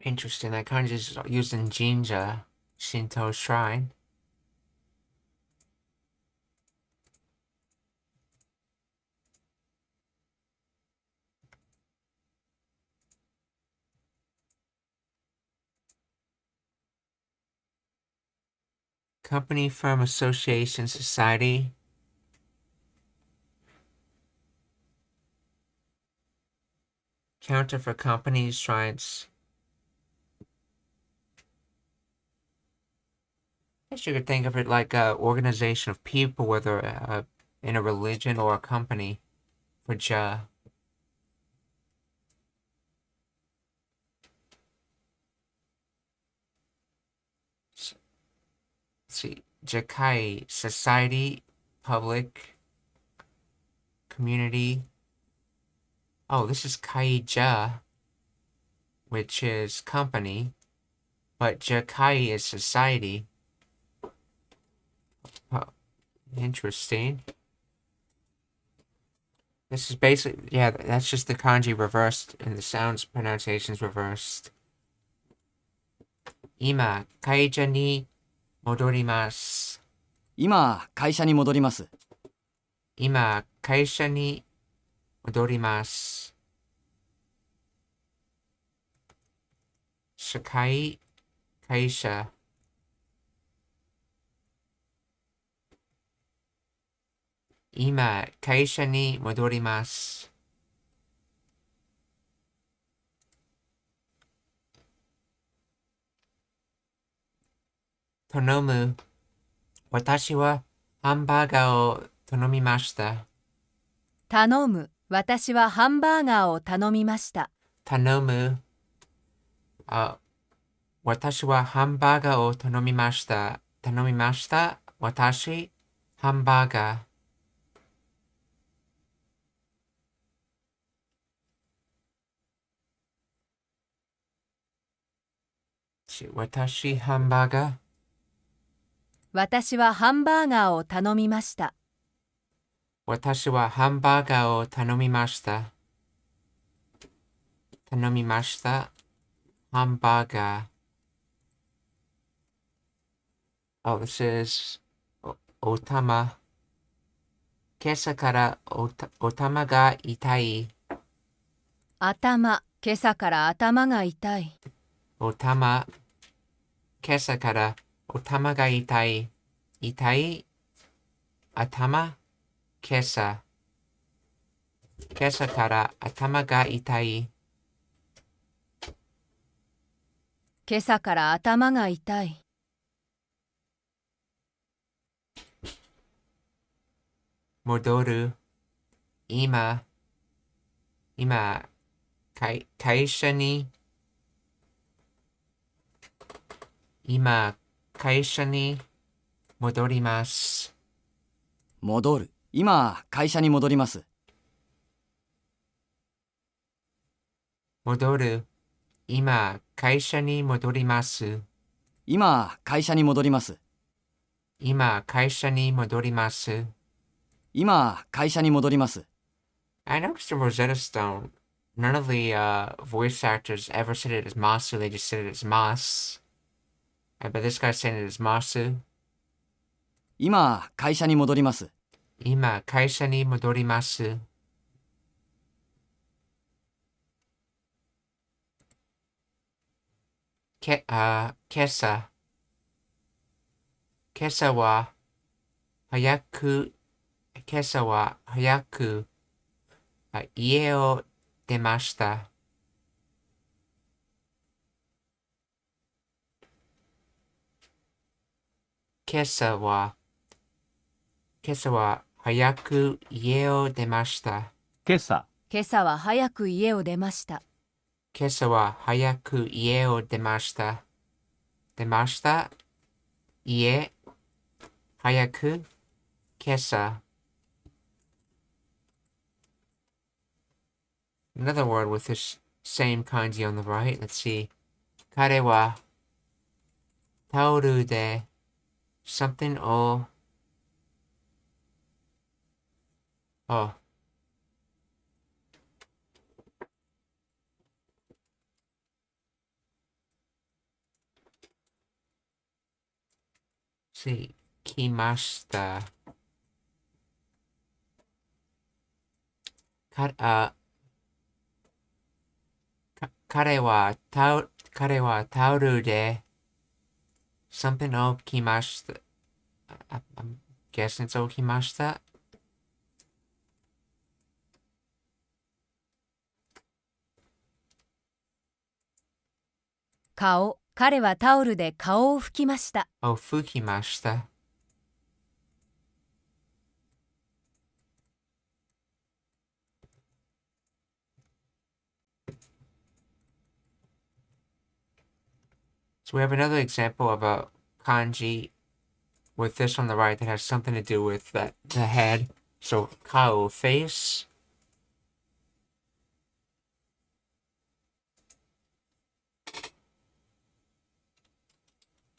Interesting. That kanji is used in Jinja, Shinto shrine. Company, firm, association, society. Counter for companies, shrines. I guess you could think of it like an organization of people, whether in a religion or a company, for Ja. Let's see. Jakai, society, public, community. Oh, this is Kaija, which is company, but Jakai is society. Oh, interesting. This is basically, yeah, that's just the kanji reversed and the sounds pronunciations reversed. Ima, kaija ni modorimasu. 今、会社に戻ります。今、会社に戻ります。社会、会社。今、会社に戻ります。頼む。私はハンバーガーを頼みました。頼む。私はハンバーガーを頼みました。頼む。私はハンバーガーを頼みました。頼みました。私、ハンバーガー。私、ハンバーガー。私はハンバーガーを頼みました。私はハンバーガーを頼みました。頼みました。ハンバーガー。Oh, this is おたま。今朝からおたまが痛い。頭。今朝から頭が痛い。おたま。今朝からおたまが痛い。痛い。頭。今朝。今朝から頭が痛い。今朝から頭が痛い。戻る。今、会社に、今、会社に戻ります。戻る。今、会社に戻ります。戻る。今、会社に戻ります。今、会社に戻ります。今、会社に戻ります。今、会社に戻ります。I noticed in Rosetta Stone, none of the voice actors ever said it as Masu, they just said it as Mas. But this guy's saying it as Masu. 今、会社に戻ります。今、会社に戻ります。今朝。今朝は早く、今朝は早く家を出ました。今朝は早く家を出ました。今朝、今朝は早く家を出ました。今朝は早く家を出ました。出ました。家。早く。今朝。Another word with this same kanji on the right. Let's see. 彼はタオルで somethingをoh. see. Kimashita. Kare wa taoru de something o kimashita. I'm guessing it's o kimashita.顔。彼はタオルで顔を拭きました。O fukimashita. So we have another example of a kanji with this on the right that has something to do with the head. So kao, face.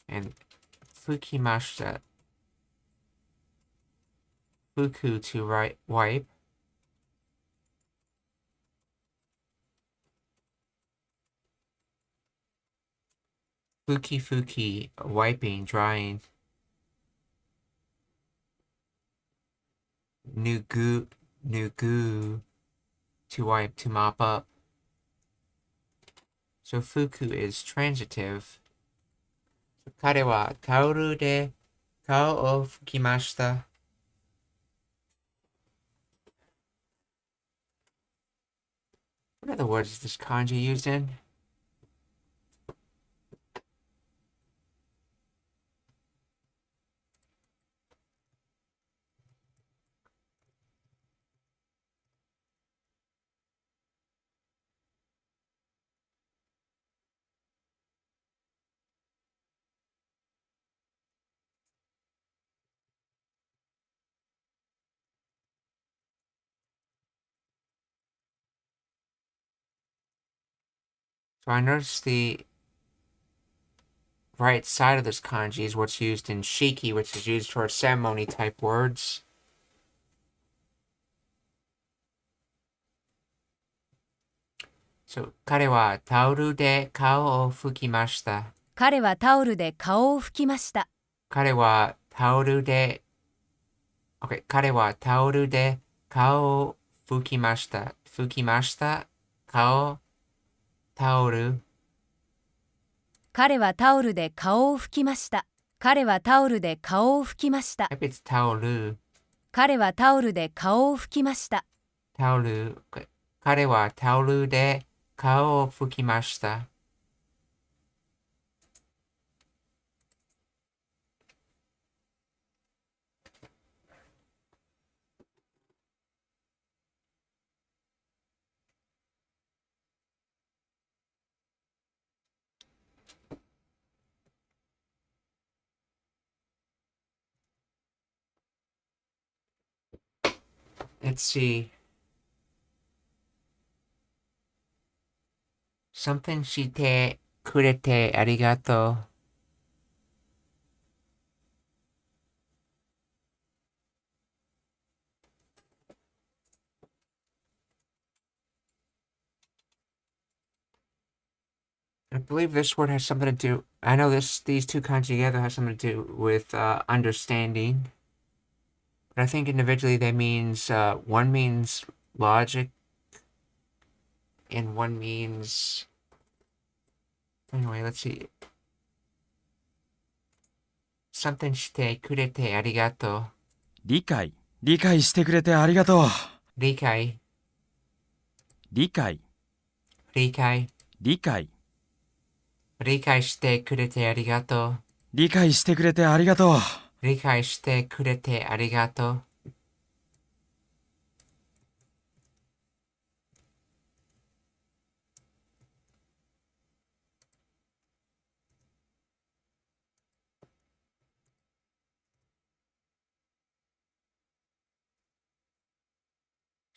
And fukimashita. Fuku to wipe. Fuki, wiping, drying. Nugu, to wipe, to mop up. So fuku is transitive. Kare wa taoru de kao o fukimashita. What other words is this kanji used in? So I noticed the right side of this kanji is what's used in shiki, which is used for ceremony type words. So, 彼はタオルで顔を拭きました。彼はタオルで顔を拭きました。彼はタオルで、OK、彼はタオルで顔を拭きました。拭きました。顔、タオル。彼はタオルで顔を拭きました。彼はタオルで顔を拭きました。Maybe it's タオル。彼はタオルで顔を拭きました。タオル。彼はタオルで顔を拭きました。Let's see. Something してくれてありがとう。I believe this word has something to do. I know these two kinds together have something to do with understanding. But I think individually they means one means logic, and one means. Anyway, let's see. Something してくれてありがとう。理解してくれてありがとう。理解。理解理解。理解理解してくれてありがとう。理解してくれてありがとう。理解してくれてありがとう。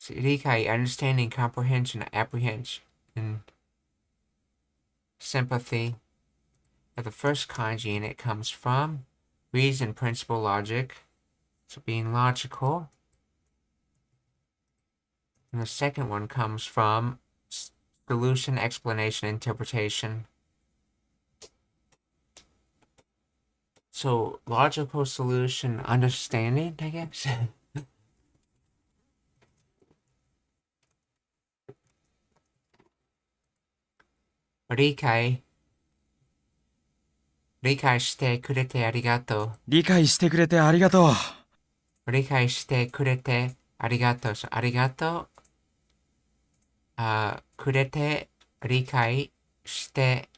理解, understanding, comprehension, apprehension, and sympathy. Now the first kanji in it comes from reason, principle, logic. So being logical. And the second one comes from solution, explanation, interpretation. So, logical solution, understanding, I guess. 理解してくれてありがと理解してくれてありがとう。う。理解してくれてありがとう。So, ありがとう。くれて、理解して、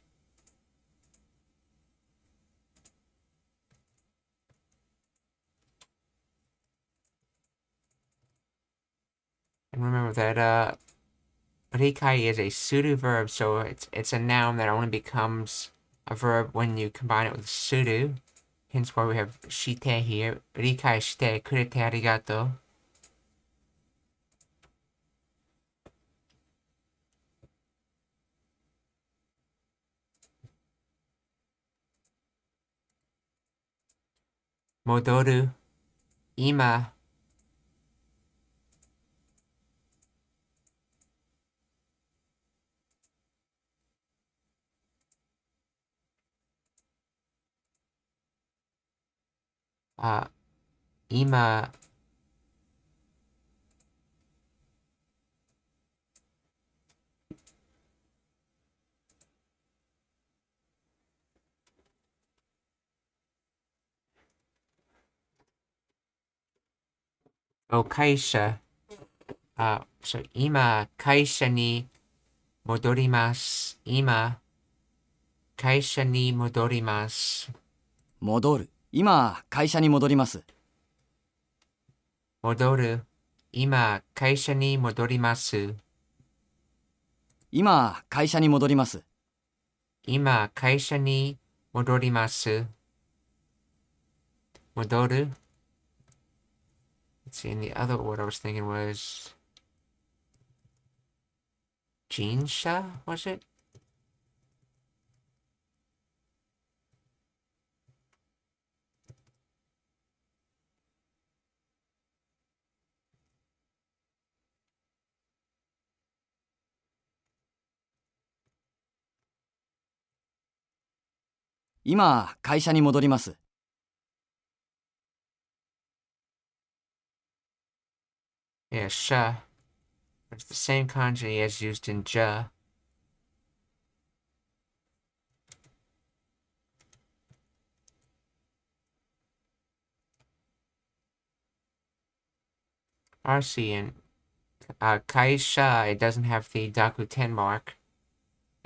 and remember that 理解 is a pseudo verb, so it's a noun that only becomes a verb when you combine it with pseudo. Hence why we have して here. 理解してくれてありがとう。戻る。今。今。会社。so 今、会社に戻ります。今、会社に戻ります。戻る。今、会社に戻ります。戻る。今、会社に戻ります。今、会社に戻ります。今、会社に戻ります。戻る。Let's see, and the other word I was thinking was 人車 was it? 今、会社に戻ります。Yeah, sha. It's the same kanji as used in ja. RC and kaisha, it doesn't have the Dakuten mark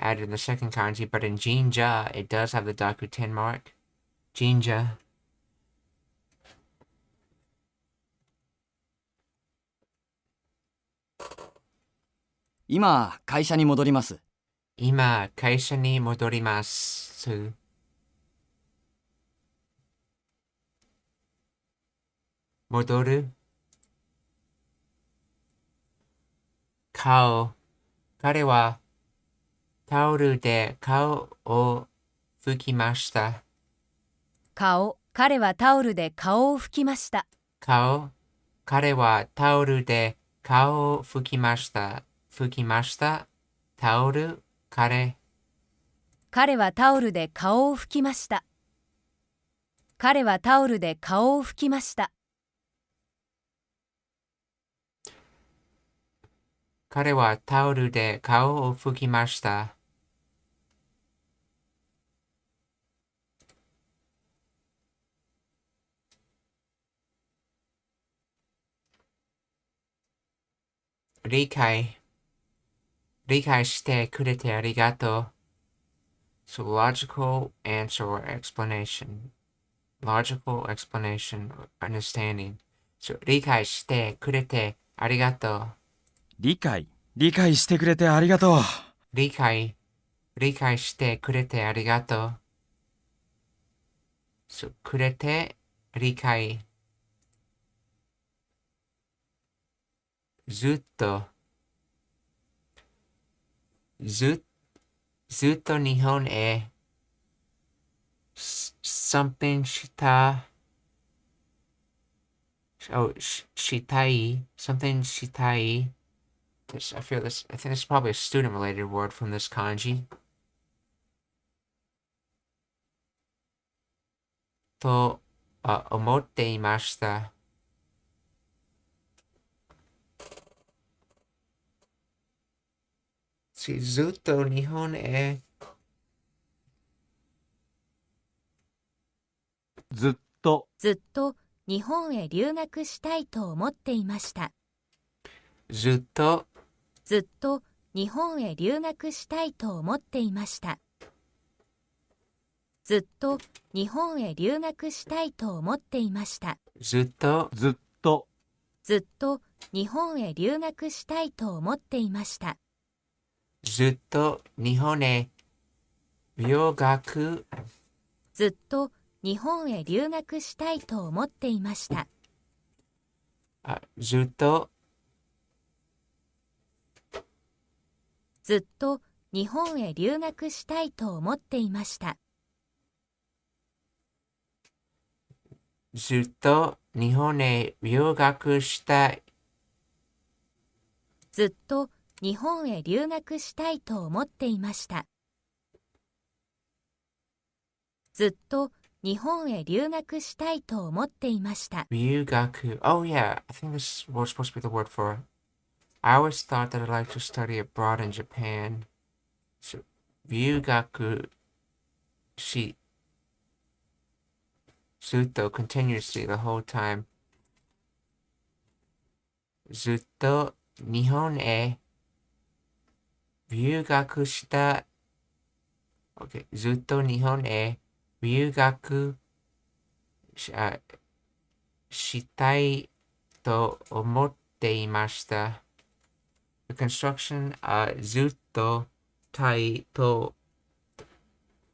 added in the second kanji, but in jinja, it does have the Dakuten mark. Jinja. 今、会社に戻ります。今、会社に戻ります。戻る。顔。彼はタオルで顔を拭きました。顔。彼はタオルで顔を拭きました。顔。彼はタオルで顔を拭きました。拭きました。タオル。彼。彼はタオルで顔を拭きました。彼はタオルで顔を拭きました。彼はタオルで顔を拭きました。理解。理解してくれてありがとう。So logical answer or explanation. Logical explanation or understanding. So 理解してくれてありがとう。理解してくれてありがとう。理解してくれてありがとう。So くれて理解。ずっとずっと日本へsomething したしたい something したい this, I think this is probably a student related word from this kanji. と思っていました。ずっと日本へずっとずっと日本へ留学したいと思っていました。ずっとずっと日本へ留学したいと思っていました。ずっと日本へ留学したいと思っていました。ずっとずっとずっと日本へ留学したいと思っていました。ずっと日本へ留学ずっと日本へ留学したいと思っていました。ずっとずっと日本へ留学したいと思っていました。ずっと日本へ留学したい。ずっと日本へ留学したいと思っていました。ずっと日本へ留学したいと思っていました。留学 Oh yeah, I think this was supposed to be the word for it. I always thought that I'd like to study abroad in Japan. So, 留学しずっと continuously the whole time. ずっと日本へ留学したい。Okay. ずっと日本へ留学したいと思っていました。The construction ずっとたいと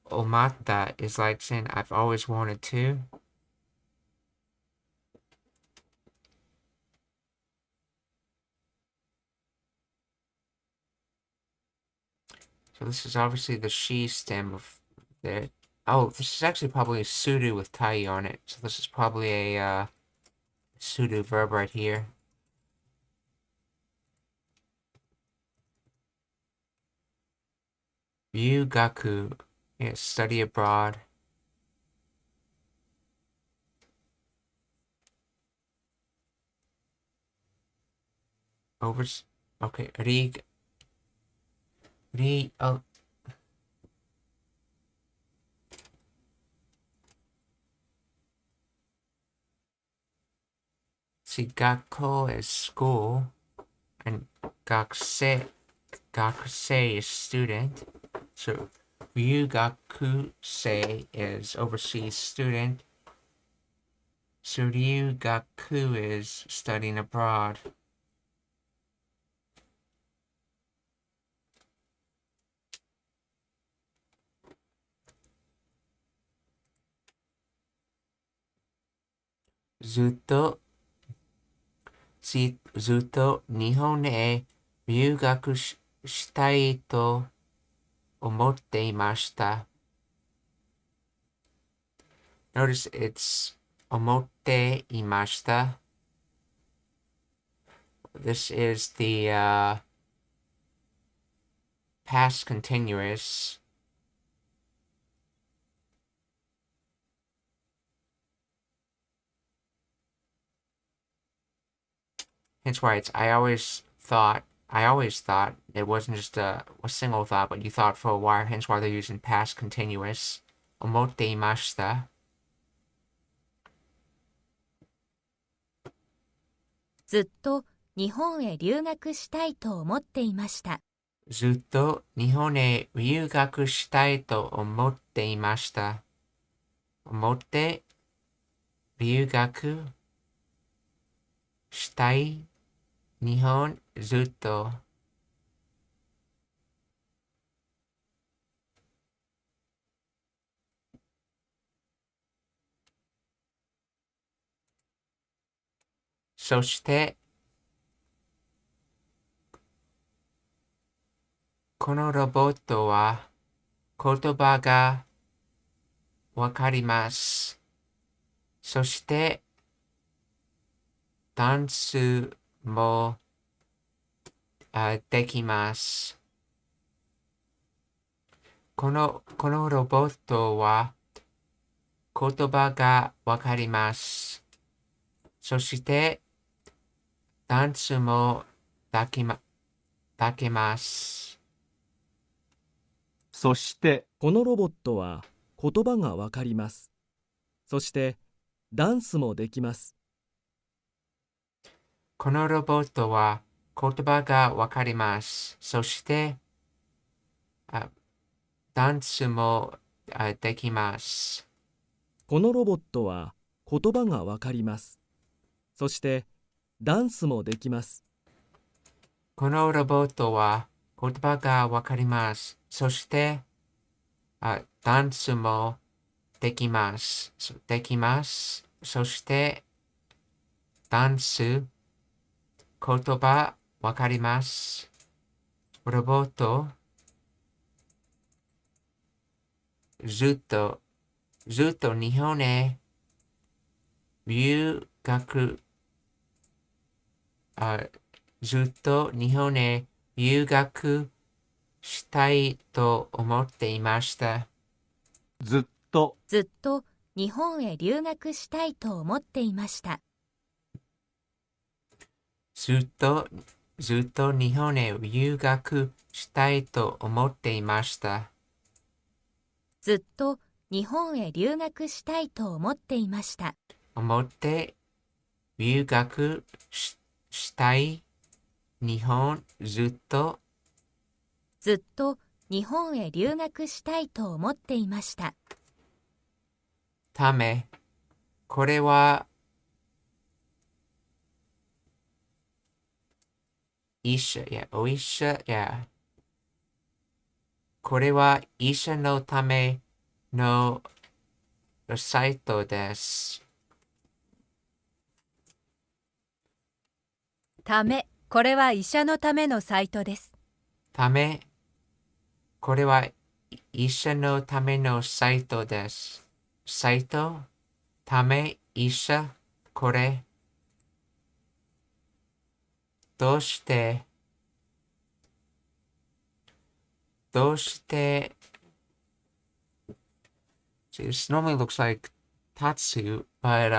思った is like saying I've always wanted to. So this is obviously the she stem of the. Oh, this is actually probably a sudo with tai on it. So this is probably a sudo verb right here. Ryugaku. Yes, study abroad. Okay, oh. See, gakko is school, and gakusei is student. So, ryugakusei is overseas student. So, ryugaku is studying abroad. Zuto ずっと日本へ留学したいと思っていました。Notice it's 思っていました。This is the past continuous. Hence why it's I always thought it wasn't just a single thought, but you thought for a while, hence why they're using past continuous. 思っていました。ずっと日本へ留学したいと思っていました。ずっと日本へ留学したいと思っていました。思って留学したい日本ずっとそしてこのロボットは言葉がわかります。そしてダンスもできます。このロボットは言葉がわかります。そして、ダンスもできます。そしてこのロボットは言葉がわかります。そしてダンスもできます。このロボットは言葉がわかります。そして、ダンスもできます。このロボットは言葉がわかります。そしてダンスもできます。このロボットは言葉がわかります。そして、ダンスもできます。できます。そして、ダンス、言葉わかります。ロボット、ずっと日本へ留学、ずっと日本へ留学したいと思っていました。ずっとずっと日本へ留学したいと思っていました。ずっと日本へ留学したいと思っていました。ずっと日本へ留学したいと思っていました。思って留学したい日本ずっとずっと日本へ留学したいと思っていました。ためこれは医者お医者これは医者のためのサイトです。ため、これは医者のためのサイトです。ためこれは医者のためのサイトです。サイトため医者これどうしてthis normally looks like Tatsu, but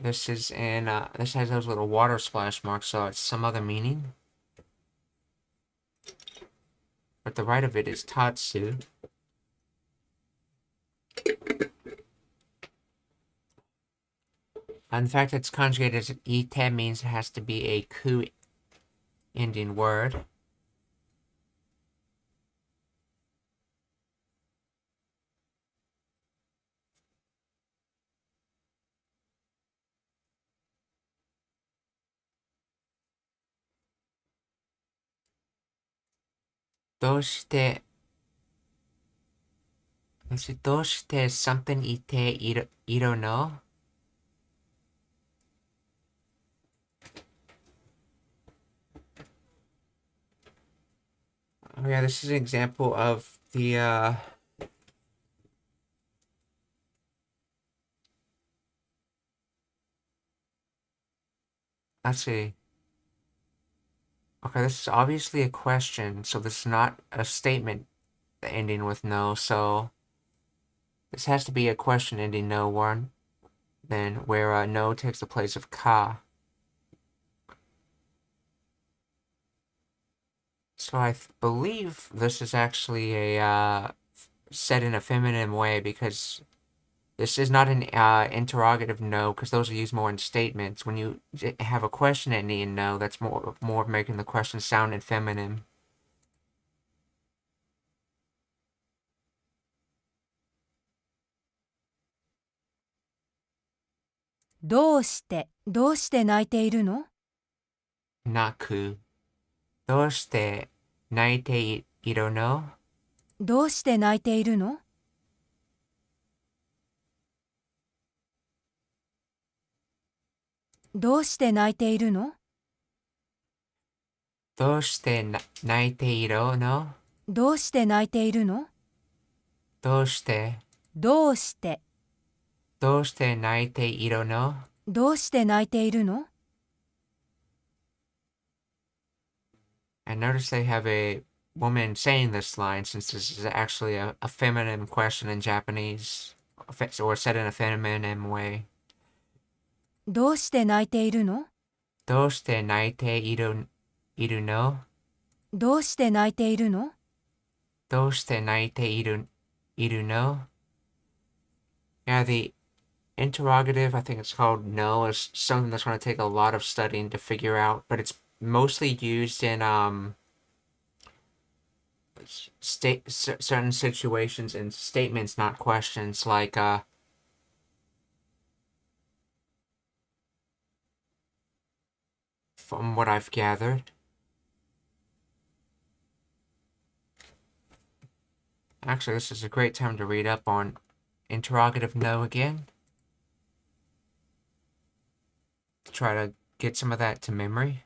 this this has those little water splash marks, so it's some other meaning. But the right of it is Tatsu. And the fact that it's conjugated as an ite means it has to be a ku ending word. Doshite something ite iro no? Oh yeah, this is an example of the let's see. Okay, this is obviously a question, so this is not a statement ending with no, so this has to be a question ending no one, then where no takes the place of ka. So I believe this is actually a said in a feminine way because this is not an interrogative no, because those are used more in statements. When you have a question ending in no, that's more of making the question sound in feminine. どうして泣いているの？泣く。どうして泣いているの？どうして泣いているの？どうして泣いているの？どうして泣いているの？どうして泣いているの？どうしてどうしてどうして泣いているの？どうして泣いているの？ I notice they have a woman saying this line since this is actually a feminine question in Japanese. or said in a feminine way. どうして泣いているの？どうして泣いているの？どうして泣いているの？どうして泣いているの? Yeah, the interrogative, I think it's called no, is something that's going to take a lot of studying to figure out, but it's mostly used in certain situations and statements, not questions, like from what I've gathered. Actually, this is a great time to read up on interrogative no again. Try to get some of that to memory.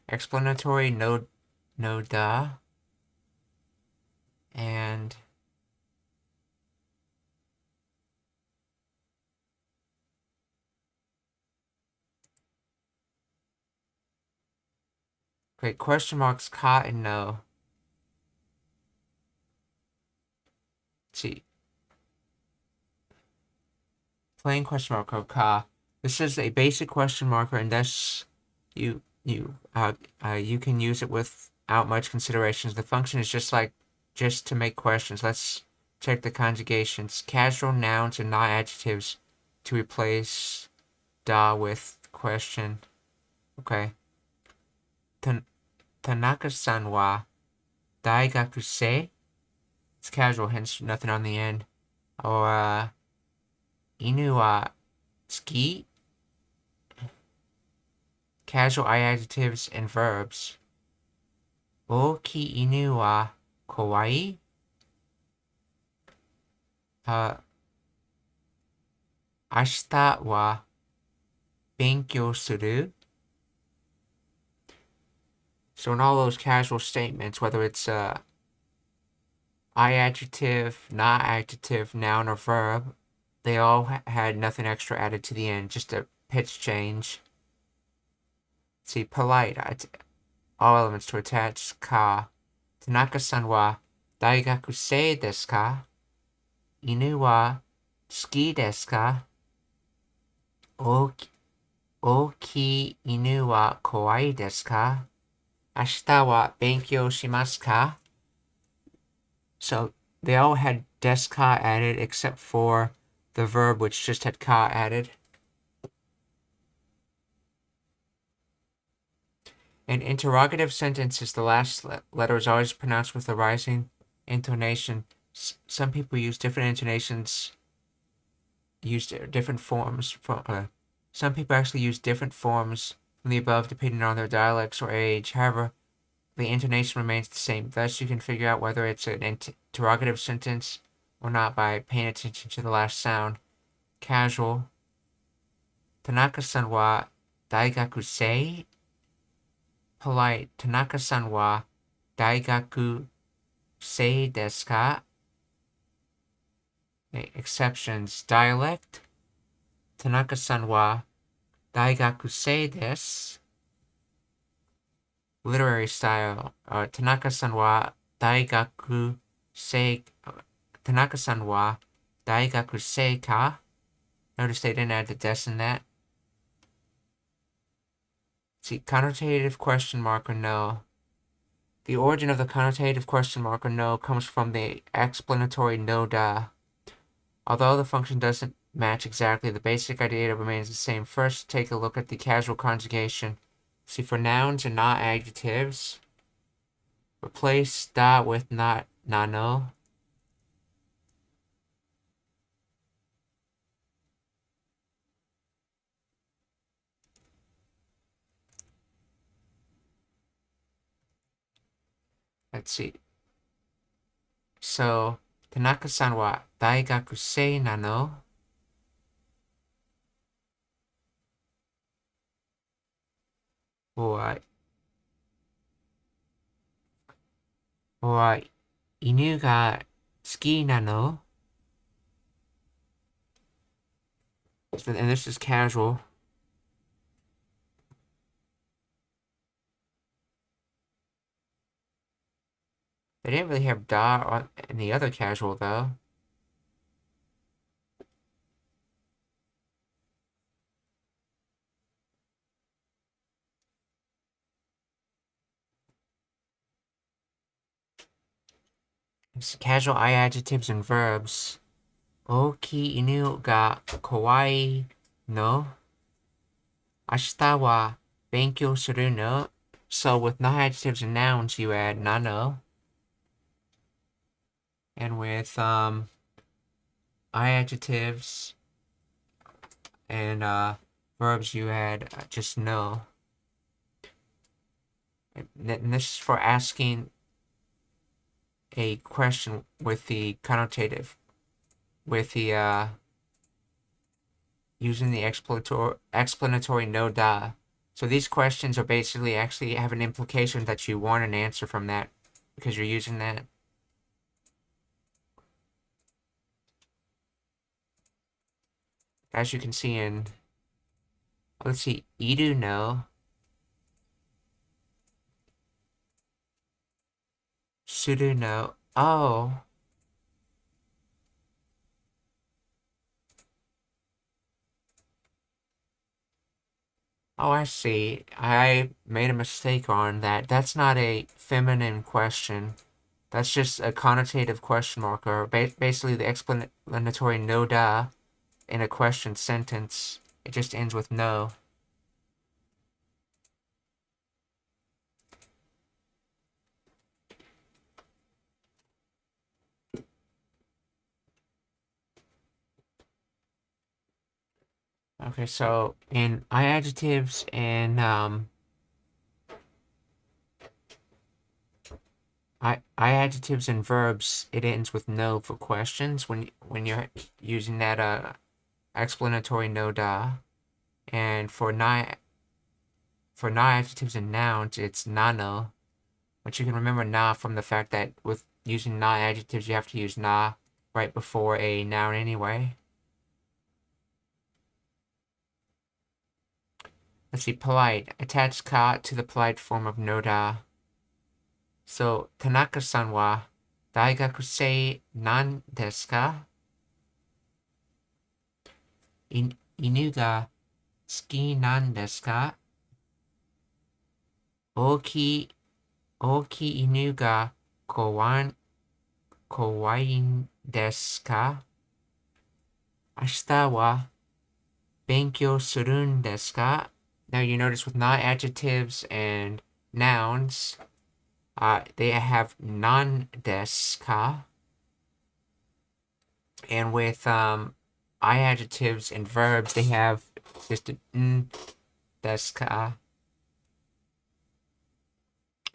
Explanatory no da. And great, question marks ka and no. Let's see. Plain question mark or ka. This is a basic question marker, and thus you can use it without much considerations. The function is just to make questions. Let's check the conjugations. Casual nouns and not adjectives to replace da with question. Okay. Tanaka-san wa daigaku sei? It's casual, hence nothing on the end. Or inu wa tsuki? Casual adjectives and verbs. Oki inu wa kawaii? Ashita wa benkyou suru? So in all those casual statements, whether it's I adjective, not adjective, noun, or verb, they all had nothing extra added to the end, just a pitch change. See, polite, all elements to attach ka. Tanaka-san wa daigaku sei desu ka? Inu wa tsuki desu ka? Oki inu wa kawaii desu ka? Ashita wa benkyou shimasu ka? So they all had desu ka added except for the verb, which just had ka added. In interrogative sentences, the last letter is always pronounced with a rising intonation. Some people use different intonations, use different forms. Some people actually use different forms from the above depending on their dialects or age. However, the intonation remains the same. Thus, you can figure out whether it's an interrogative sentence or not by paying attention to the last sound. Casual. Tanaka-san wa daigaku sei? Polite. Tanaka-san wa daigaku sei desu ka? Exceptions. Dialect. Tanaka-san wa daigaku sei desu? Literary style. Tanaka-san wa daigaku sei ka? Notice they didn't add the des in that. See, connotative question mark or no. The origin of the connotative question mark or no comes from the explanatory no da. Although the function doesn't match exactly, the basic idea remains the same. First, take a look at the casual conjugation. See, for nouns and not adjectives, replace da with not nano. Let's see. So, Tanaka-san wa daigaku sei nano? Or inu ga tsuki nano? And this is casual. didn't really have da in the other casual, though. It's casual I adjectives and verbs. Oki inu ga kawaii no. Ashita wa benkyou suru no. So with no adjectives and nouns, you add nano. And with I adjectives and verbs, you add just no. And this is for asking a question with the connotative, with the using the explanatory no da. So these questions are basically actually have an implication that you want an answer from that because you're using that. As you can see in, let's see, iru no, suru no. Oh. Oh, I see. I made a mistake on that. That's not a feminine question. That's just a connotative question marker. Basically, the explanatory no da in a question sentence. It just ends with no. Okay, so in I adjectives and I adjectives and verbs, it ends with no for questions when you're using that explanatory no da. And for na adjectives and nouns, it's nano. But you can remember na from the fact that with using na adjectives, you have to use na right before a noun anyway. Let's see, polite. Attach ka to the polite form of no da. So, Tanaka-san wa daigakusei nan desu ka? Inu ga suki nan desu ka? Oki inu ga kowai desu ka? Ashita wa benkyou surun desu ka? Now you notice with not adjectives and nouns, they have non desu ka. And with I adjectives and verbs, they have just a desu ka.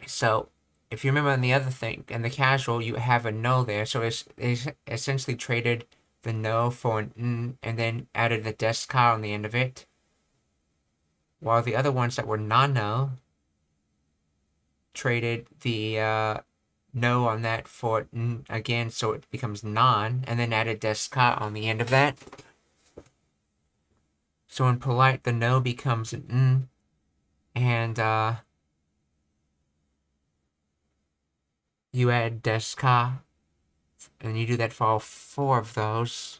So if you remember on the other thing, in the casual, you have a no there. So it's essentially traded the no for an and then added the desu ka on the end of it. While the other ones that were non-no traded the no on that for again, so it becomes non, and then added desu ka on the end of that. So in polite, the no becomes an and you add desu ka, and you do that for all four of those.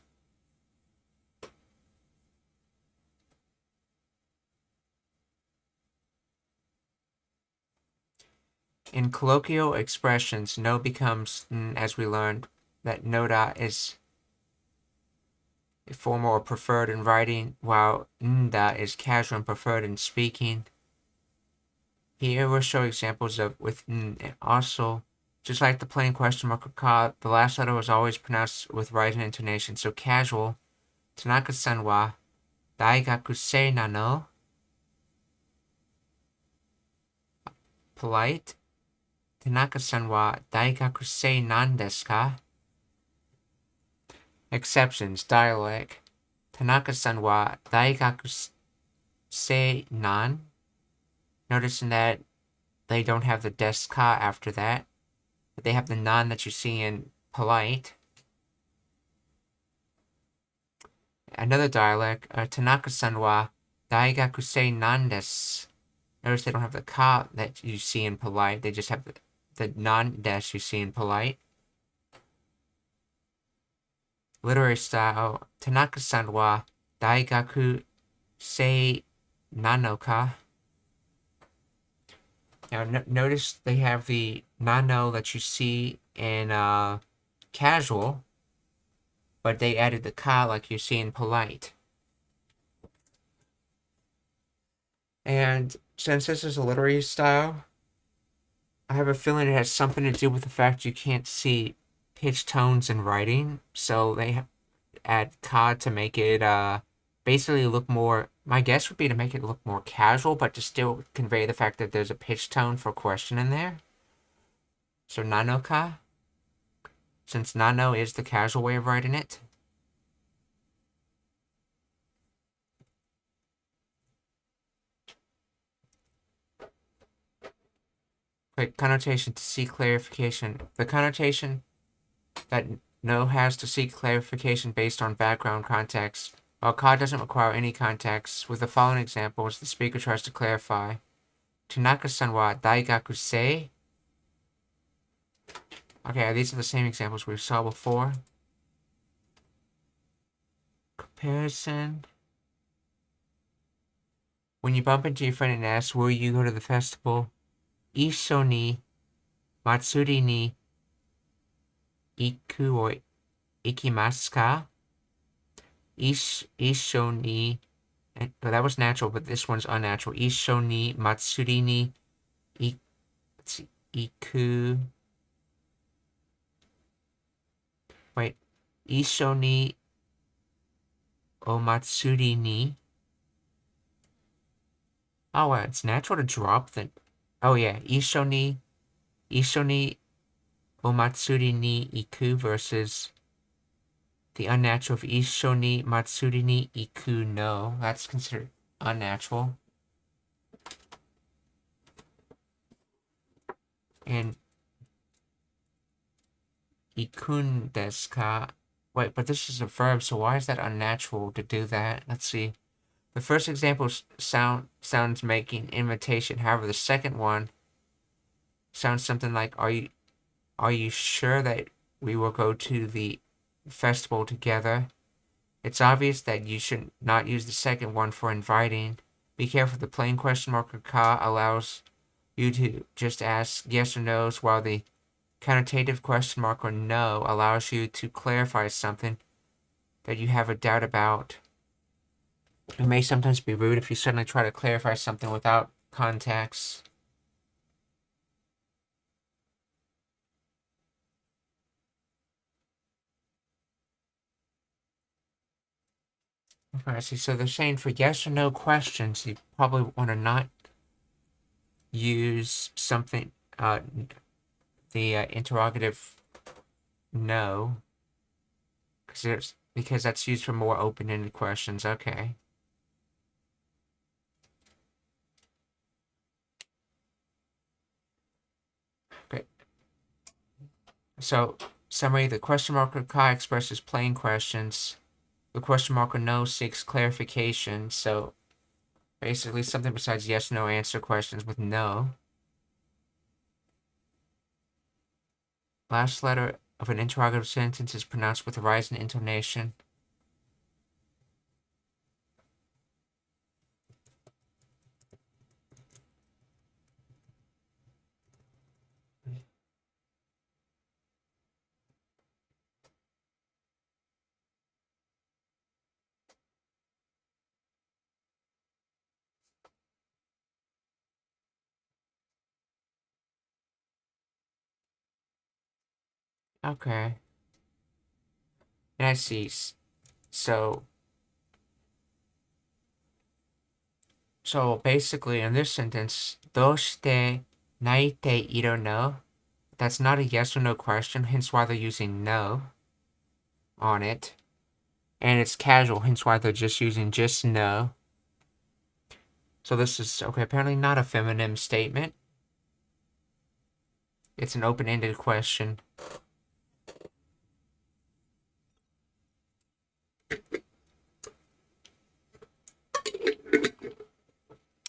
In colloquial expressions, no becomes as we learned that no da is formal or preferred in writing, while da is casual and preferred in speaking. Here we'll show examples of with and also, just like the plain question mark or ka, the last letter was always pronounced with rising intonation. So casual, Tanaka-san wa daigakusei nano? Polite, Tanaka-san wa daigakusei nan desu ka? Exceptions, dialect. Tanaka-san wa daigakusei nan? Noticing that they don't have the desu ka after that, but they have the nan that you see in polite. Another dialect, Tanaka-san wa daigakusei nan desu? Notice they don't have the ka that you see in polite, they just have the non-des you see in polite. Literary style, Tanaka-san wa daigaku sei nanoka. Now notice they have the nano that you see in casual, but they added the ka like you see in polite. And since this is a literary style, I have a feeling it has something to do with the fact you can't see pitch tones in writing, so they add ka to make it basically look more. My guess would be to make it look more casual, but to still convey the fact that there's a pitch tone for question in there. So nanoka, since nano is the casual way of writing it. Quick connotation to seek clarification. The connotation that no has to seek clarification based on background context, while ka doesn't require any context. With the following examples, the speaker tries to clarify. Tanaka-san wa daigaku sei? Okay, these are the same examples we saw before. Comparison. When you bump into your friend and ask, will you go to the festival? Issho ni matsuri ni iku o ikimasu ka? Issho ni... Well, that was natural, but this one's unnatural. Issho ni matsuri ni iku... Wait. Issho ni o matsuri ni... Oh, wow, it's natural to drop the... Oh, yeah. Issho ni o matsuri ni iku versus the unnatural of Issho ni matsuri ni iku no. That's considered unnatural. And ikun desu ka? Wait, but this is a verb, so why is that unnatural to do that? Let's see. The first example sounds making invitation. However, the second one sounds something like, are you sure that we will go to the festival together? It's obvious that you should not use the second one for inviting. Be careful, the plain question mark or ka allows you to just ask yes or no's, while the connotative question mark or no allows you to clarify something that you have a doubt about. It may sometimes be rude if you suddenly try to clarify something without context. Okay, I see. So they're saying for yes or no questions, you probably want to not use something, the interrogative no, because that's used for more open-ended questions. Okay. Great. So, summary, the question mark or ka expresses plain questions. The question mark or no seeks clarification. So, basically something besides yes, no answer questions with no. Last letter of an interrogative sentence is pronounced with a rising intonation. Okay. And I see. So basically in this sentence, どうして泣いているの? That's not a yes or no question, hence why they're using no on it. And it's casual, hence why they're just using just no. So this is, okay, apparently not a feminine statement. It's an open-ended question.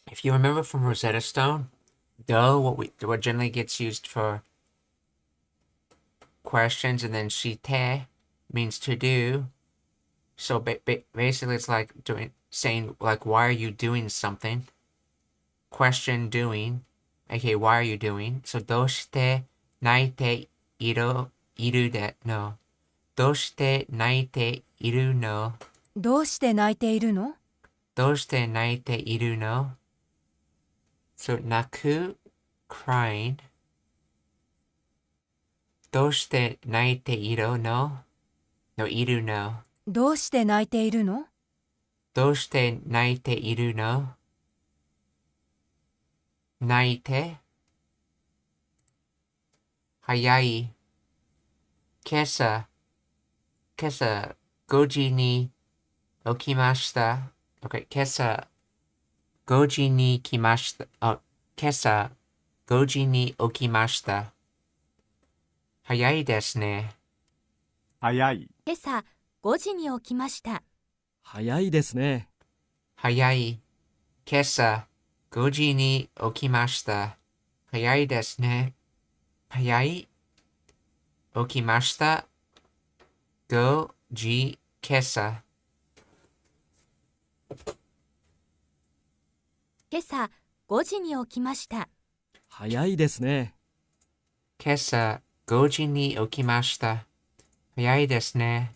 If you remember from Rosetta Stone, what generally gets used for questions, and then shite means to do. So basically, it's like saying like, why are you doing something? Question doing. Okay, why are you doing? So どうして泣いているで no. どうして泣いているの？どうして泣いているの？どうして泣いているの？ So 泣く crying. どうして泣いているの？ No, いるの。どうして泣いているの？どうして泣いているの？泣いて。早い。今朝5時に起きました。Okay, 今朝5時に来ました。今朝5時に起きました。早いですね。早い。今朝5時に起きました。早いですね。早い。今朝5時に起きました。早いですね。早い。起きました。5時今朝。今朝5時に起きました。早いですね。今朝5時に起きました。早いですね。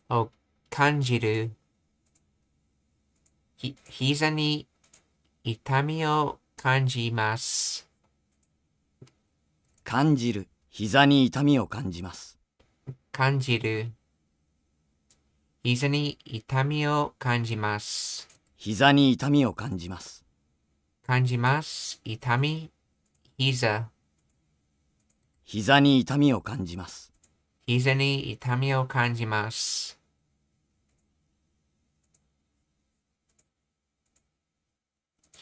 を感じる。膝に痛みを感じます。感じる。膝に痛みを感じます。感じる。膝に痛みを感じます。膝に痛みを感じます。感じます。痛み。膝。膝に痛みを感じます。膝に痛みを感じます。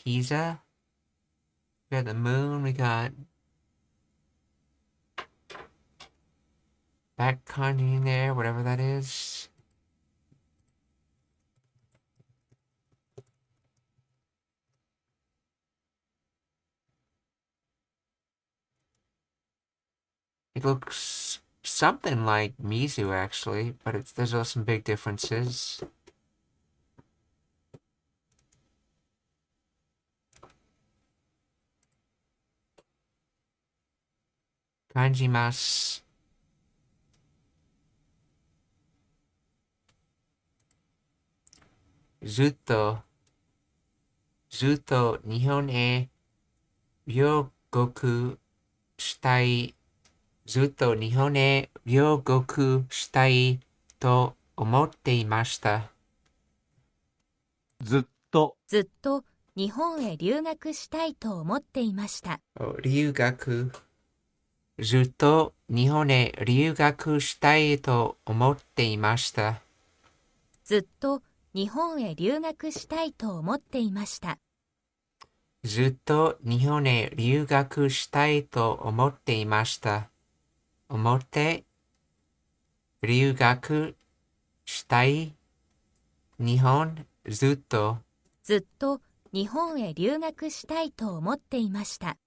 膝。We got the moon, we got that kanji in there, whatever that is. It looks something like Mizu actually, but there's also some big differences. Kanjimasu. ずっと日本へ留学したい。ずっと日本へ留学したいと思っていました。ずっと。ずっと日本へ留学したいと思っていました。留学。ずっと日本へ留学したいと思っていました。ずっと日本へ留学したいと思っていました。ずっと日本へ留学したいと思っていました。思って、留学したい、日本、ずっと。ずっと日本へ留学したいと思っていました。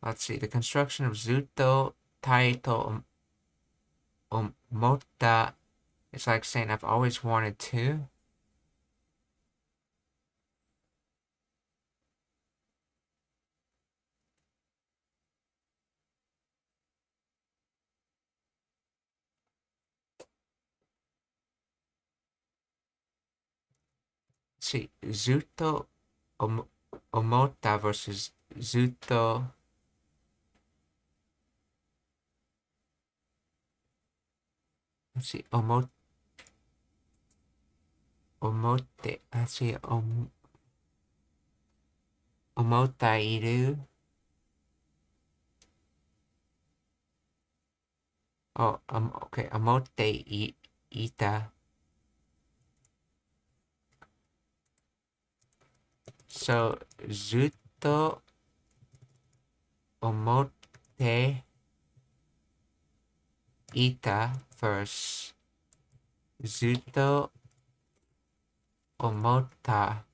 Let's see, the construction of ずっと、たいと思った。It's like saying I've always wanted to. See, ずっと思った versus ずっと。Let's see, 思って、let's see, 思っている。okay, 思っていた。So, ずっと思っていた first. ずっと思った。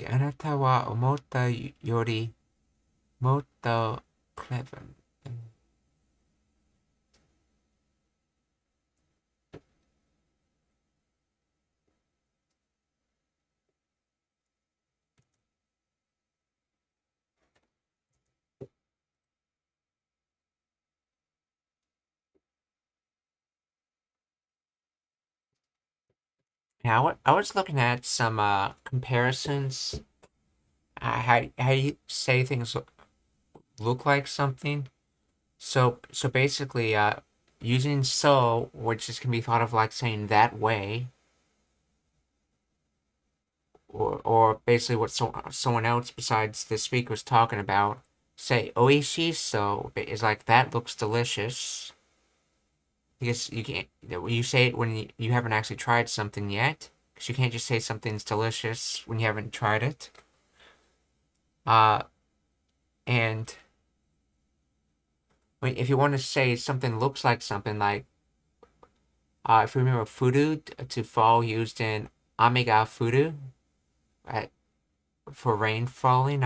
あなたは思ったよりもっとclever. Now, I was looking at some comparisons. How you say things look like something. So basically, using so, which is can be thought of like saying that way, or basically what someone else besides the speaker was talking about. Say oishi so is like that looks delicious. Because you can't you say it when you haven't actually tried something yet. Because you can't just say something's delicious when you haven't tried it. Uh, and if you want to say something looks like something like, if you remember furu to fall used in amiga furu for rain falling.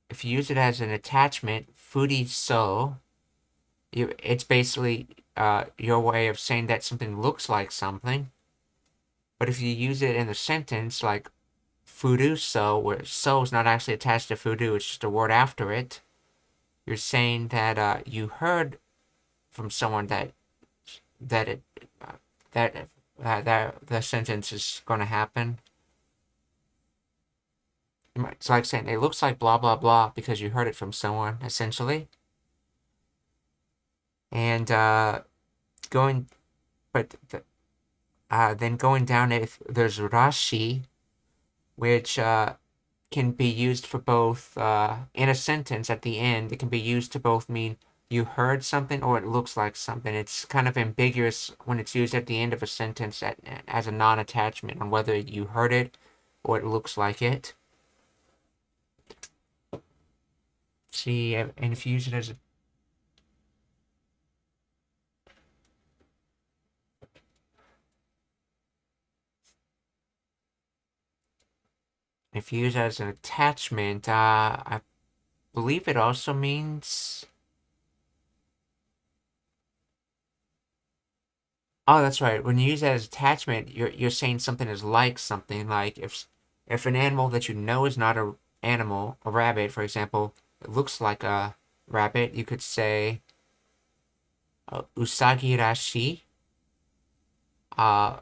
If you use it as an attachment, furi so, it's basically your way of saying that something looks like something. But if you use it in a sentence like furu so, where so is not actually attached to furu, it's just a word after it, you're saying that you heard from someone that it that the sentence is going to happen. It's like saying it looks like blah blah blah because you heard it from someone, essentially. And going, but then going down, if there's rashi, which can be used for both in a sentence at the end. It can be used to both mean you heard something or it looks like something. It's kind of ambiguous when it's used at the end of a sentence as a non-attachment on whether you heard it or it looks like it. See, and if you use it as a if you use it as an attachment, I believe it also means. Oh, that's right. When you use that as attachment, you're saying something is like something. Like if an animal that you know is not a animal, a rabbit, for example, it looks like a rabbit, you could say usagi rashi. Uh,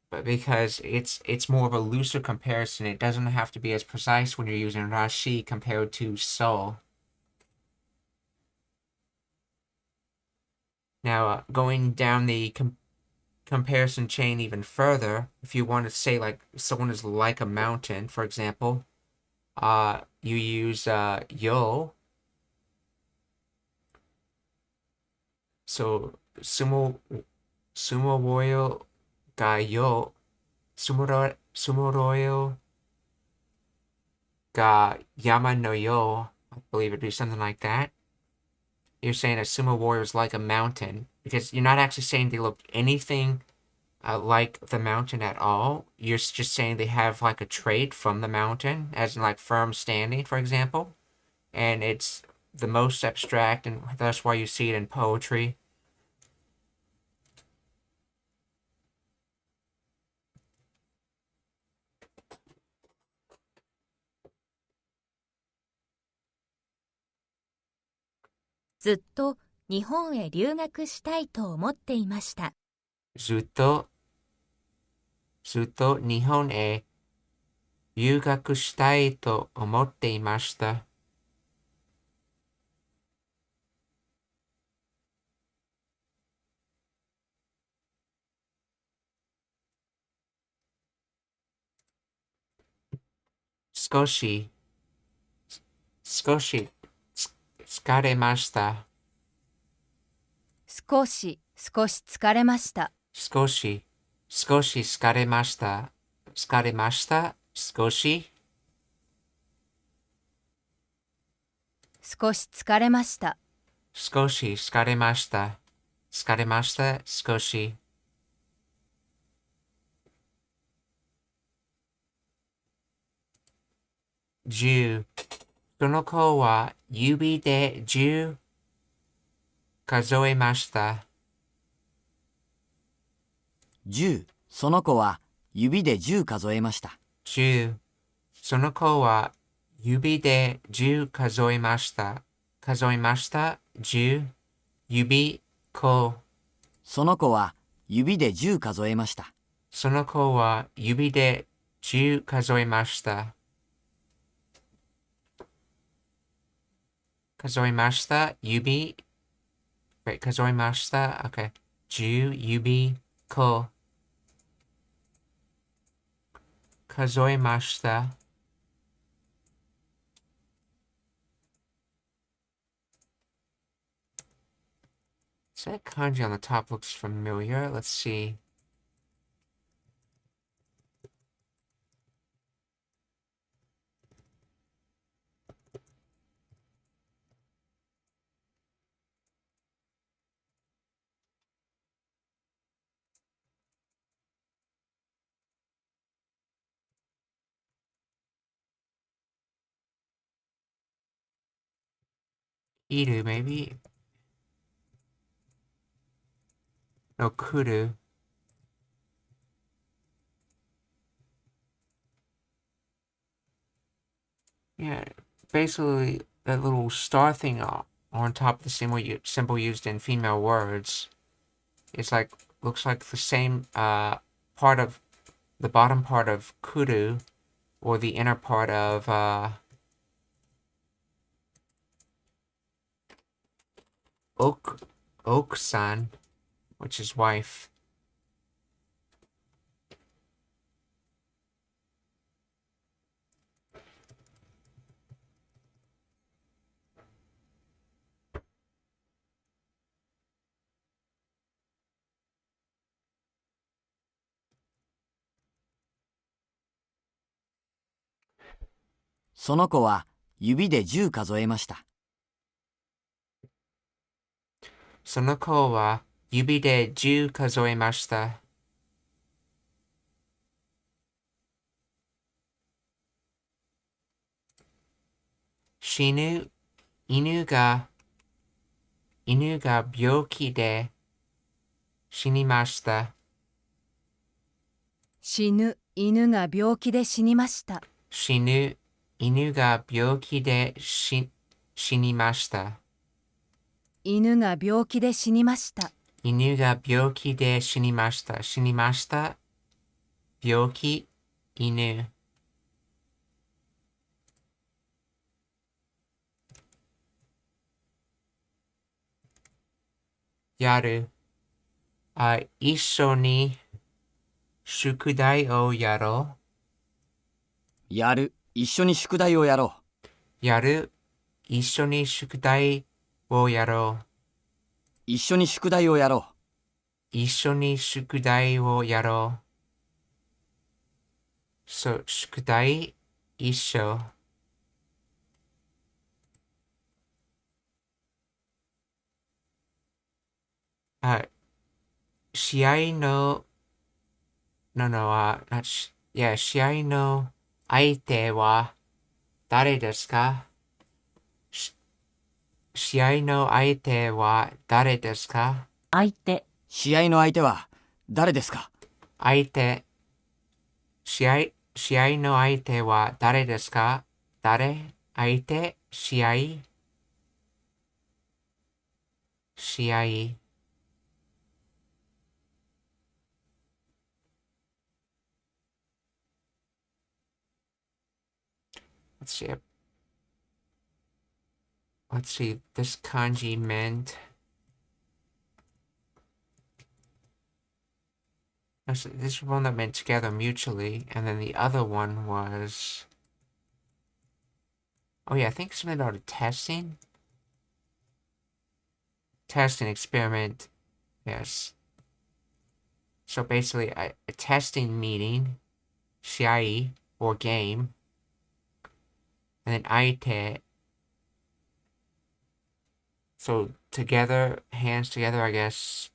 but because it's more of a looser comparison, it doesn't have to be as precise when you're using rashi compared to so. Now, going down the comparison chain even further, if you want to say like someone is like a mountain, for example, you use yo. So sumo royal ga yo sumo royal ga yama no yo. I believe it'd be something like that. You're saying a sumo warrior is like a mountain because you're not actually saying they look anything like the mountain at all. You're just saying they have like a trait from the mountain, as in like firm standing, for example. And it's the most abstract, and that's why you see it in poetry. ずっと日本へ留学したいと思っていました。ずっと日本へ留学したいと思っていました。少し疲れました。少し疲れました。少し疲れました。疲れました。少し疲れました。疲れました。疲れました。少し。10。その子は指で10数えました。10、その子は指で10数えました。10。その子は指で10数えました。数えました。10。指、子。その子は指で10数えました。その子は指で10数えました。数えました。指、数えました。OK。10、指、子。数えました。So that kanji on the top looks familiar. Let's see. Iru, maybe? No, kuru. Yeah, basically that little star thing on top of the symbol used in female words is like, looks like the same part of the bottom part of kuru, or the inner part of oksan, which is wife.その子は指で10数えました。その子は指で10数えました。死ぬ犬が病気で死にました。死ぬ犬が病気で死にました。死ぬ犬が病気で死にました。犬が病気で死にました。犬が病気で死にました。死にました。病気、犬。やる。一緒に宿題をやろやる。一緒に宿題をやろう。やる。一緒に宿題をやろう。一緒に宿題をやろう。一緒に宿題をやろう。宿題一緒。試合の、試合の相手は誰ですか？試合の相手は誰ですか？試合の相手は誰ですか？試合の相手は誰ですか？相手、試合。試合 Let's see. Let's see. This kanji meant. This one that meant together mutually, and then the other one was. Oh yeah, I think something about a testing. Testing experiment. Yes. So basically, a testing meeting, shiai or game, and then aite. So together, hands together, I guess.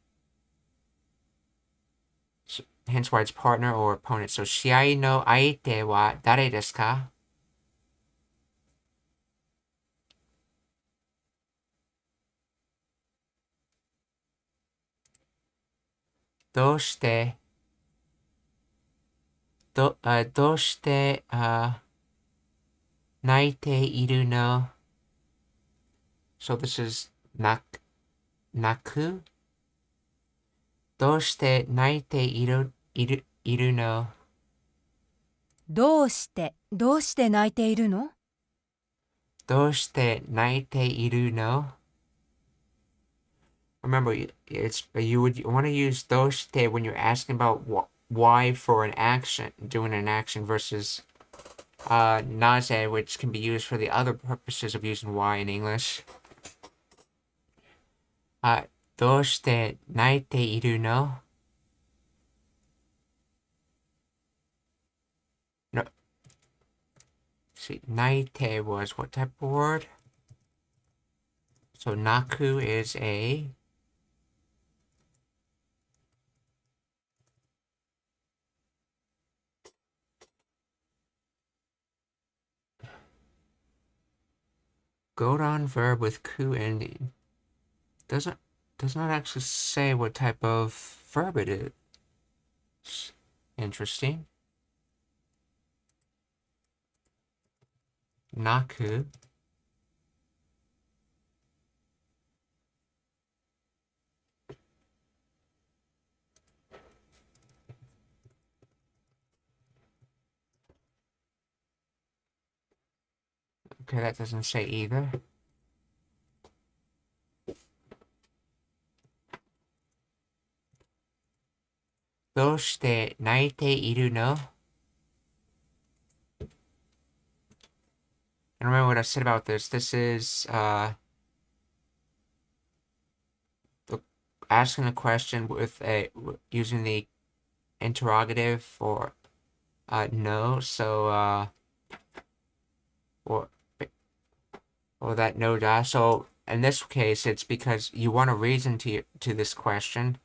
So, hence why it's partner or opponent. So, 試合の相手は誰ですか? どうしてどうして泣いているの? So this is 泣くどうして泣いているの? どうして泣いているの？どうして泣いているの? Remember, you would want to use どうして when you're asking about why for an action, doing an action versus なぜ, which can be used for the other purposes of using why in English. どうして泣いているの? No. See, 泣いて was what type of word? So naku is a go-on verb with ku ending. Does not actually say what type of verb it is. Interesting. Naku. Okay, that doesn't say either. Doshite naite iru no? And remember what I said about this. This is asking a question with using the interrogative for no. So or that no da. So in this case, it's because you want a reason to this question.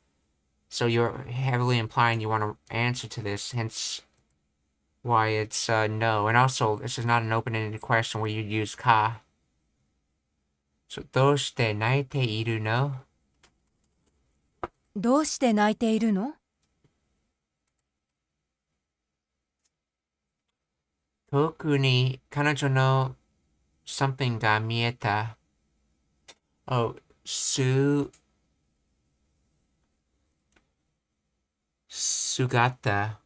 So you're heavily implying you want an answer to this, hence why it's no. And also, this is not an open-ended question where you'd use ka. So, どうして泣いているの? どうして泣いているの？遠くに彼女の something が見えた. Oh, Sugata.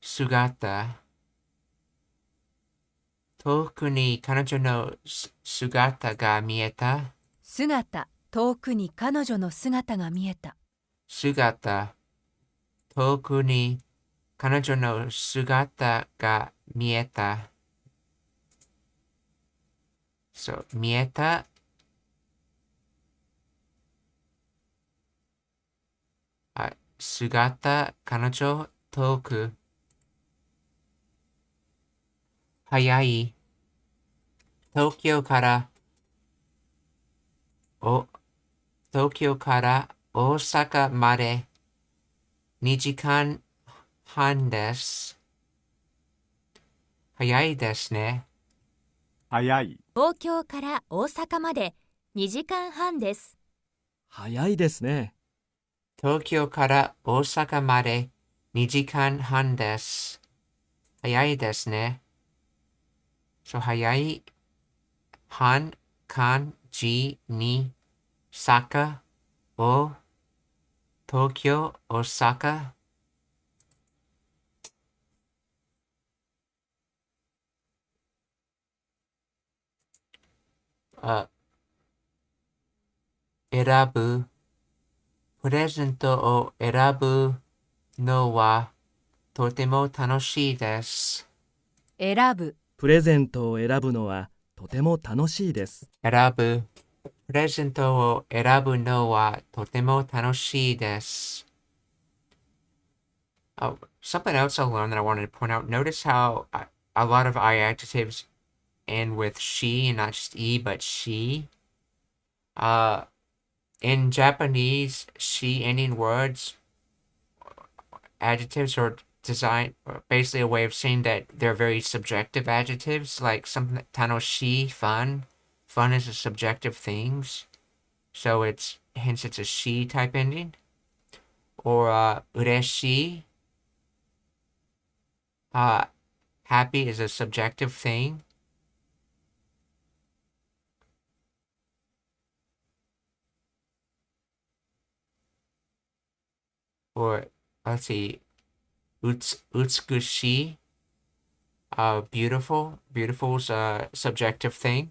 Sugata. 遠くに彼女の姿が見えた. 姿、遠くに彼女の姿が見えた。姿、遠くに彼女の姿が見えた. So, 見えた姿、彼女、遠く。早い。東京から大阪まで2時間半です。早いですね。早い、東京から大阪まで2時間半です。早いですね。東京から大阪まで2時間半です。早いですね。So 早い半 kanji ni Saka o Tokyo, Osaka. Erabu. プレゼントを選ぶのはとても楽しいです。選ぶ、プレゼントを選ぶのはとても楽しいです。選ぶ。プレゼントを選ぶのはとても楽しいです。Oh, something else I learned that I wanted to point out. Notice how a lot of I adjectives end with she and not just e, but she. In Japanese, she ending words, adjectives are designed basically a way of saying that they're very subjective adjectives, like something tanoshi, fun. Fun is a subjective thing, so hence it's a she type ending. Or ureshi, happy is a subjective thing. Or let's see, utsukushi, beautiful. Beautiful's a subjective thing.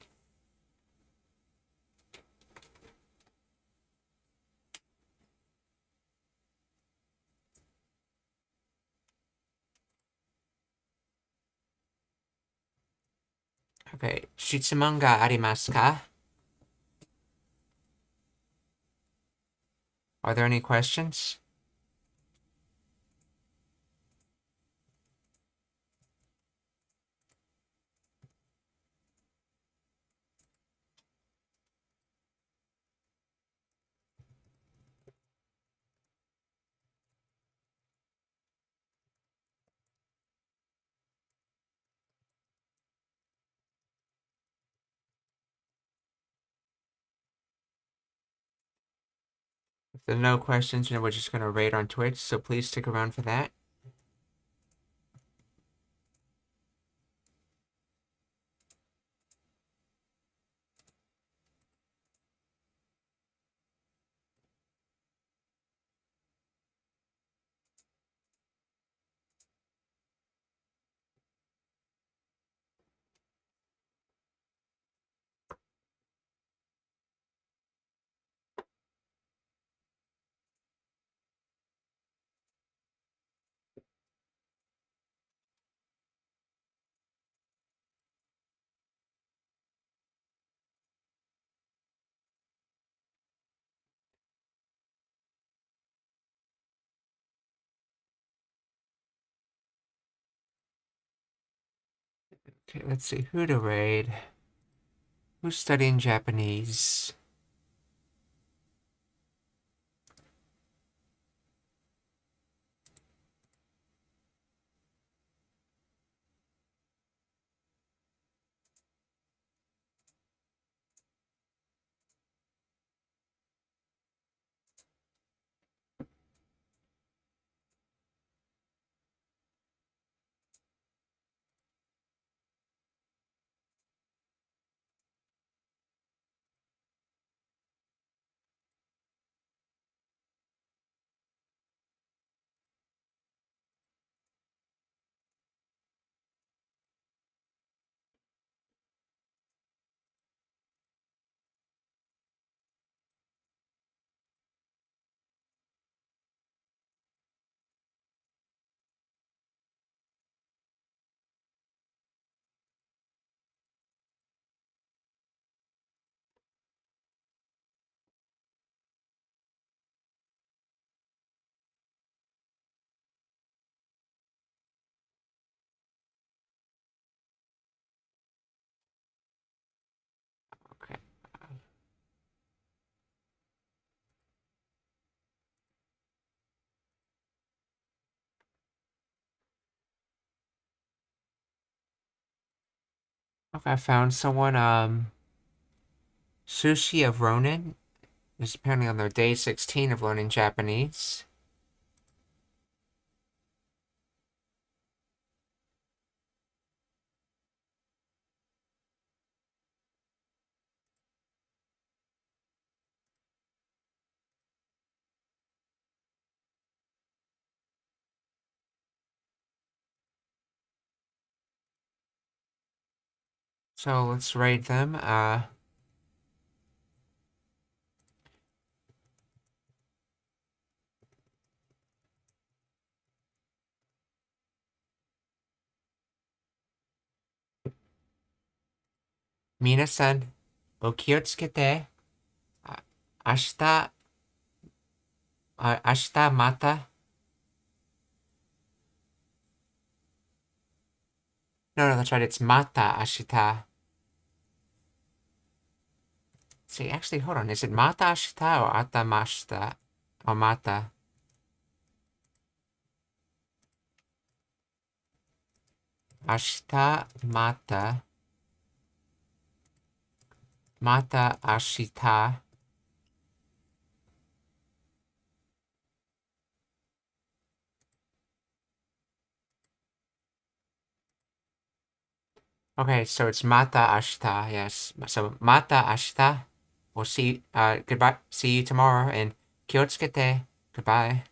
Okay, 質問がありますか? Are there any questions? If there are no questions, we're just going to raid on Twitch, so please stick around for that. Okay, let's see who to raid. Who's studying Japanese? Okay. Okay, I found someone. Sushi of Ronin is apparently on their day 16 of learning Japanese. So let's rate them. Minasan, お気をつけて。明日、明日また。No, that's right. It's mata ashita. See, actually, hold on. Is it mata ashita or atamashita? Or mata? Ashita mata. Mata ashita. Okay, so it's mata ashita, yes. So mata ashita. We'll see goodbye. See you tomorrow and kyotsukete. Goodbye.